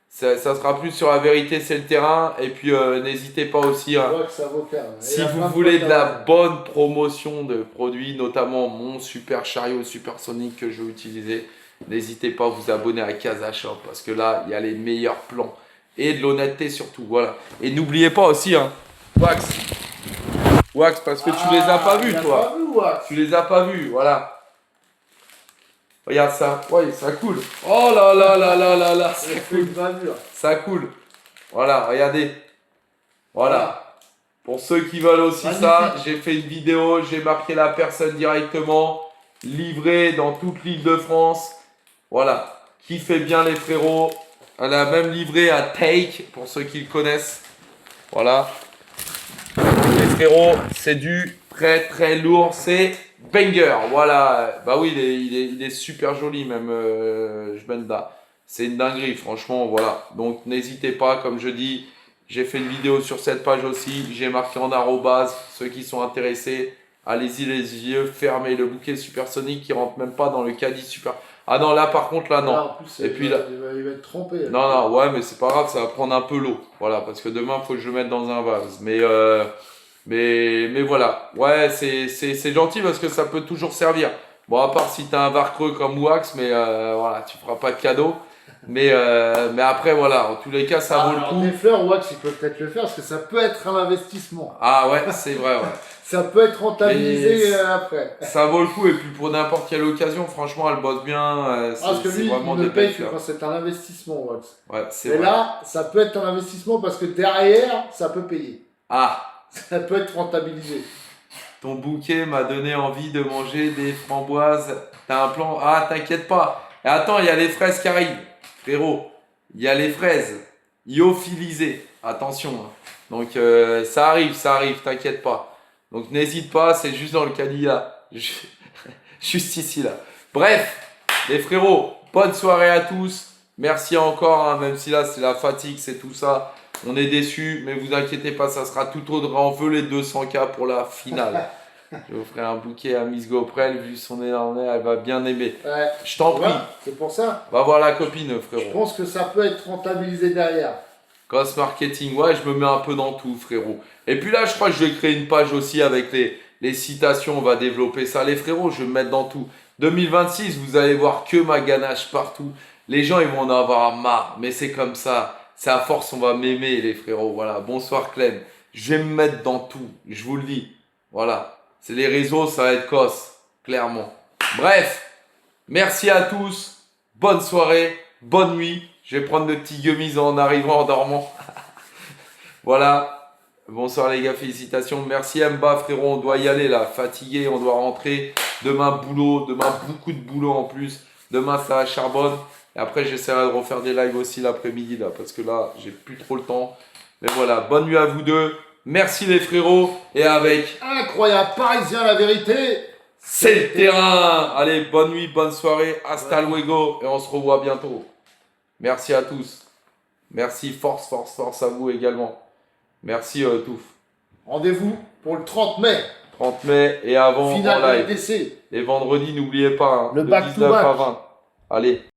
Speaker 2: Ça sera plus sur la vérité, c'est le terrain. Et puis n'hésitez pas aussi à,
Speaker 1: Wax avocat. Ouais.
Speaker 2: si
Speaker 1: Il a
Speaker 2: vous
Speaker 1: plein de
Speaker 2: voulez de
Speaker 1: potes
Speaker 2: la
Speaker 1: à-
Speaker 2: bonne promotion de produits, notamment mon super chariot supersonique que je vais utiliser, n'hésitez pas à vous abonner à Casa Shop parce que là, il y a les meilleurs plans et de l'honnêteté surtout. Voilà. Et n'oubliez pas aussi, hein, Wax. Wax, parce que tu les as pas vus,
Speaker 1: il a
Speaker 2: toi.
Speaker 1: pas vu, Wax.
Speaker 2: Tu les as pas vus, voilà. Regarde ça. Ouais, ça coule. Oh là là là là là là, ça
Speaker 1: Il fait
Speaker 2: coule.
Speaker 1: une gravure.
Speaker 2: Ça coule. Voilà, regardez. Voilà. Pour ceux qui veulent aussi ça,
Speaker 1: Magnifique.
Speaker 2: j'ai fait une vidéo, j'ai marqué la personne directement, livré dans toute l'île de France. Voilà, kiffez bien les frérots. Elle a même livré à Take, pour ceux qui le connaissent. Voilà. Les frérots, c'est du très très lourd, c'est banger. Voilà, bah oui, il est super joli même, Jbenda. C'est une dinguerie, franchement, voilà. Donc n'hésitez pas, comme je dis. J'ai fait une vidéo sur cette page aussi. J'ai marqué en arrobase. Ceux qui sont intéressés, allez-y les yeux fermés. Le bouquet supersonique qui rentre même pas dans le caddie super. Ah non, là par contre, là non.
Speaker 1: Là, en plus,
Speaker 2: Et puis là.
Speaker 1: il va être trompé.
Speaker 2: Non, non, ouais, mais c'est pas grave, ça va prendre un peu l'eau. Voilà, parce que demain, il faut que je le mette dans un vase. Mais voilà. Ouais, c'est gentil parce que ça peut toujours servir. Bon, à part si t'as un var creux comme Wax, mais voilà, tu feras pas de cadeau. Mais après, voilà, en tous les cas, ça vaut le
Speaker 1: Alors,
Speaker 2: coup.
Speaker 1: des fleurs, Wax, il peut peut-être le faire parce que ça peut être un investissement.
Speaker 2: Ah ouais, c'est vrai, ouais.
Speaker 1: Ça peut être rentabilisé
Speaker 2: Mais
Speaker 1: après.
Speaker 2: Ça vaut le coup, et puis pour n'importe quelle occasion, franchement, elle bosse bien.
Speaker 1: Parce que
Speaker 2: C'est
Speaker 1: lui,
Speaker 2: vraiment
Speaker 1: il ne
Speaker 2: des
Speaker 1: paye
Speaker 2: belles
Speaker 1: que
Speaker 2: fleurs.
Speaker 1: quand c'est un investissement, Wax.
Speaker 2: Ouais, c'est
Speaker 1: Et
Speaker 2: vrai.
Speaker 1: là, ça peut être un investissement parce que derrière, ça peut payer.
Speaker 2: Ah,
Speaker 1: Ça peut être rentabilisé.
Speaker 2: ton bouquet m'a donné envie de manger des framboises. T'as un plan? Ah, t'inquiète pas. Et attends, il y a les fraises qui arrivent. Frérot, il y a les fraises lyophilisées. Attention, hein. Donc ça arrive, t'inquiète pas. Donc n'hésite pas, c'est juste dans le caddie là. Juste ici là. Bref, les frérots, bonne soirée à tous. Merci encore, hein, même si là c'est la fatigue, c'est tout ça. On est déçus, mais vous inquiétez pas, ça sera tout autre. On veut les 200K pour la finale. Je vous ferai un bouquet à Miss Goprel, vu son énorme, elle va bien aimer.
Speaker 1: Ouais.
Speaker 2: Je t'en
Speaker 1: Tu
Speaker 2: prie,
Speaker 1: vois, c'est pour ça.
Speaker 2: va voir la copine,
Speaker 1: Je
Speaker 2: frérot.
Speaker 1: pense que ça peut être rentabilisé derrière.
Speaker 2: Cost marketing, ouais, je me mets un peu dans tout, frérot. Et puis là, je crois que je vais créer une page aussi avec les citations, on va développer ça. Les frérots, je vais me mettre dans tout. 2026, vous allez voir que ma ganache partout. Les gens, ils vont en avoir marre. Mais c'est comme ça. C'est à force, on va m'aimer, les frérots. Voilà. Bonsoir, Clem. Je vais me mettre dans tout. Je vous le dis. Voilà. C'est les réseaux, ça va être cosse. Clairement. Bref. Merci à tous. Bonne soirée. Bonne nuit. Je vais prendre le petit gummies en arrivant, en dormant. Voilà. Bonsoir les gars, félicitations. Merci Mba, frérot. On doit y aller là. Fatigué, on doit rentrer. Demain, boulot. Demain, beaucoup de boulot en plus. Demain, ça va charbonne. Et après, j'essaierai de refaire des lives aussi l'après-midi là. Parce que là, j'ai plus trop le temps. Mais voilà, bonne nuit à vous deux. Merci les frérots. Et avec
Speaker 1: Incroyable Parisien, la vérité.
Speaker 2: c'est le terrain. Allez, bonne nuit, bonne soirée. Hasta luego. Et on se revoit bientôt. Merci à tous. Merci, force, force, force à vous également. Merci Touf.
Speaker 1: Rendez-vous pour le 30 mai.
Speaker 2: 30 mai et avant
Speaker 1: Finale
Speaker 2: en
Speaker 1: de
Speaker 2: live.
Speaker 1: LDC.
Speaker 2: Et vendredi, n'oubliez pas, hein,
Speaker 1: Le
Speaker 2: de
Speaker 1: back to
Speaker 2: 19 à
Speaker 1: back.
Speaker 2: 20. Allez.